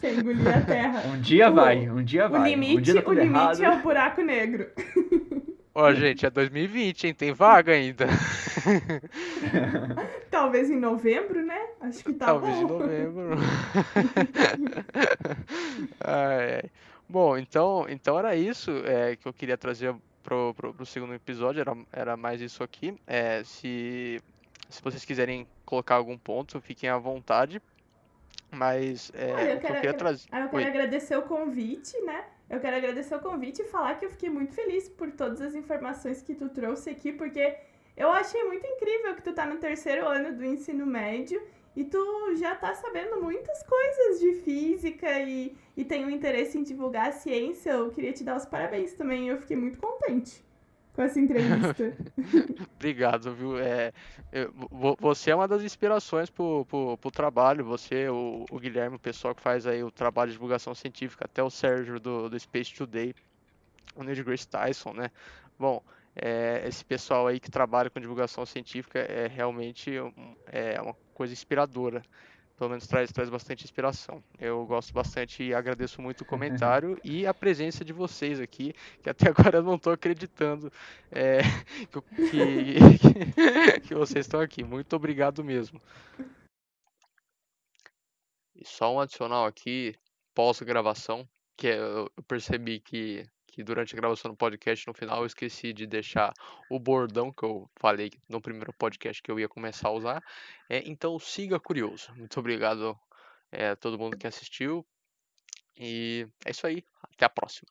Que é engolir a Terra. Um dia vai, O, um dia vai. Um dia dá o tudo limite errado. é o buraco negro. Ó, gente, é 2020, hein? Tem vaga ainda. Talvez em novembro, né? Acho que tá Talvez em bom. novembro. Ai, ai. Bom, então era isso que eu queria trazer pro segundo episódio. Era mais isso aqui. Se vocês quiserem colocar algum ponto, fiquem à vontade. Mas Olha, o que eu queria trazer. eu quero Oi. agradecer o convite, né? Eu quero agradecer o convite e falar que eu fiquei muito feliz por todas as informações que tu trouxe aqui, porque eu achei muito incrível que tu tá no terceiro ano do ensino médio e tu já tá sabendo muitas coisas de física e tem um interesse em divulgar a ciência. Eu queria te dar os parabéns também, eu fiquei muito contente com essa entrevista. Obrigado, viu? Você é uma das inspirações pro trabalho. Você, o Guilherme, o pessoal que faz aí o trabalho de divulgação científica, até o Sérgio do Space Today, o Neil deGrasse Tyson, né? Bom, esse pessoal aí que trabalha com divulgação científica é realmente uma coisa inspiradora. Pelo menos traz bastante inspiração. Eu gosto bastante e agradeço muito o comentário e a presença de vocês aqui, que até agora eu não estou acreditando é, que vocês estão aqui. Muito obrigado mesmo. E só um adicional aqui, pós-gravação, que eu percebi que durante a gravação do podcast, no final, eu esqueci de deixar o bordão que eu falei no primeiro podcast que eu ia começar a usar. Então, siga curioso. Muito obrigado a todo mundo que assistiu. E é isso aí. Até a próxima.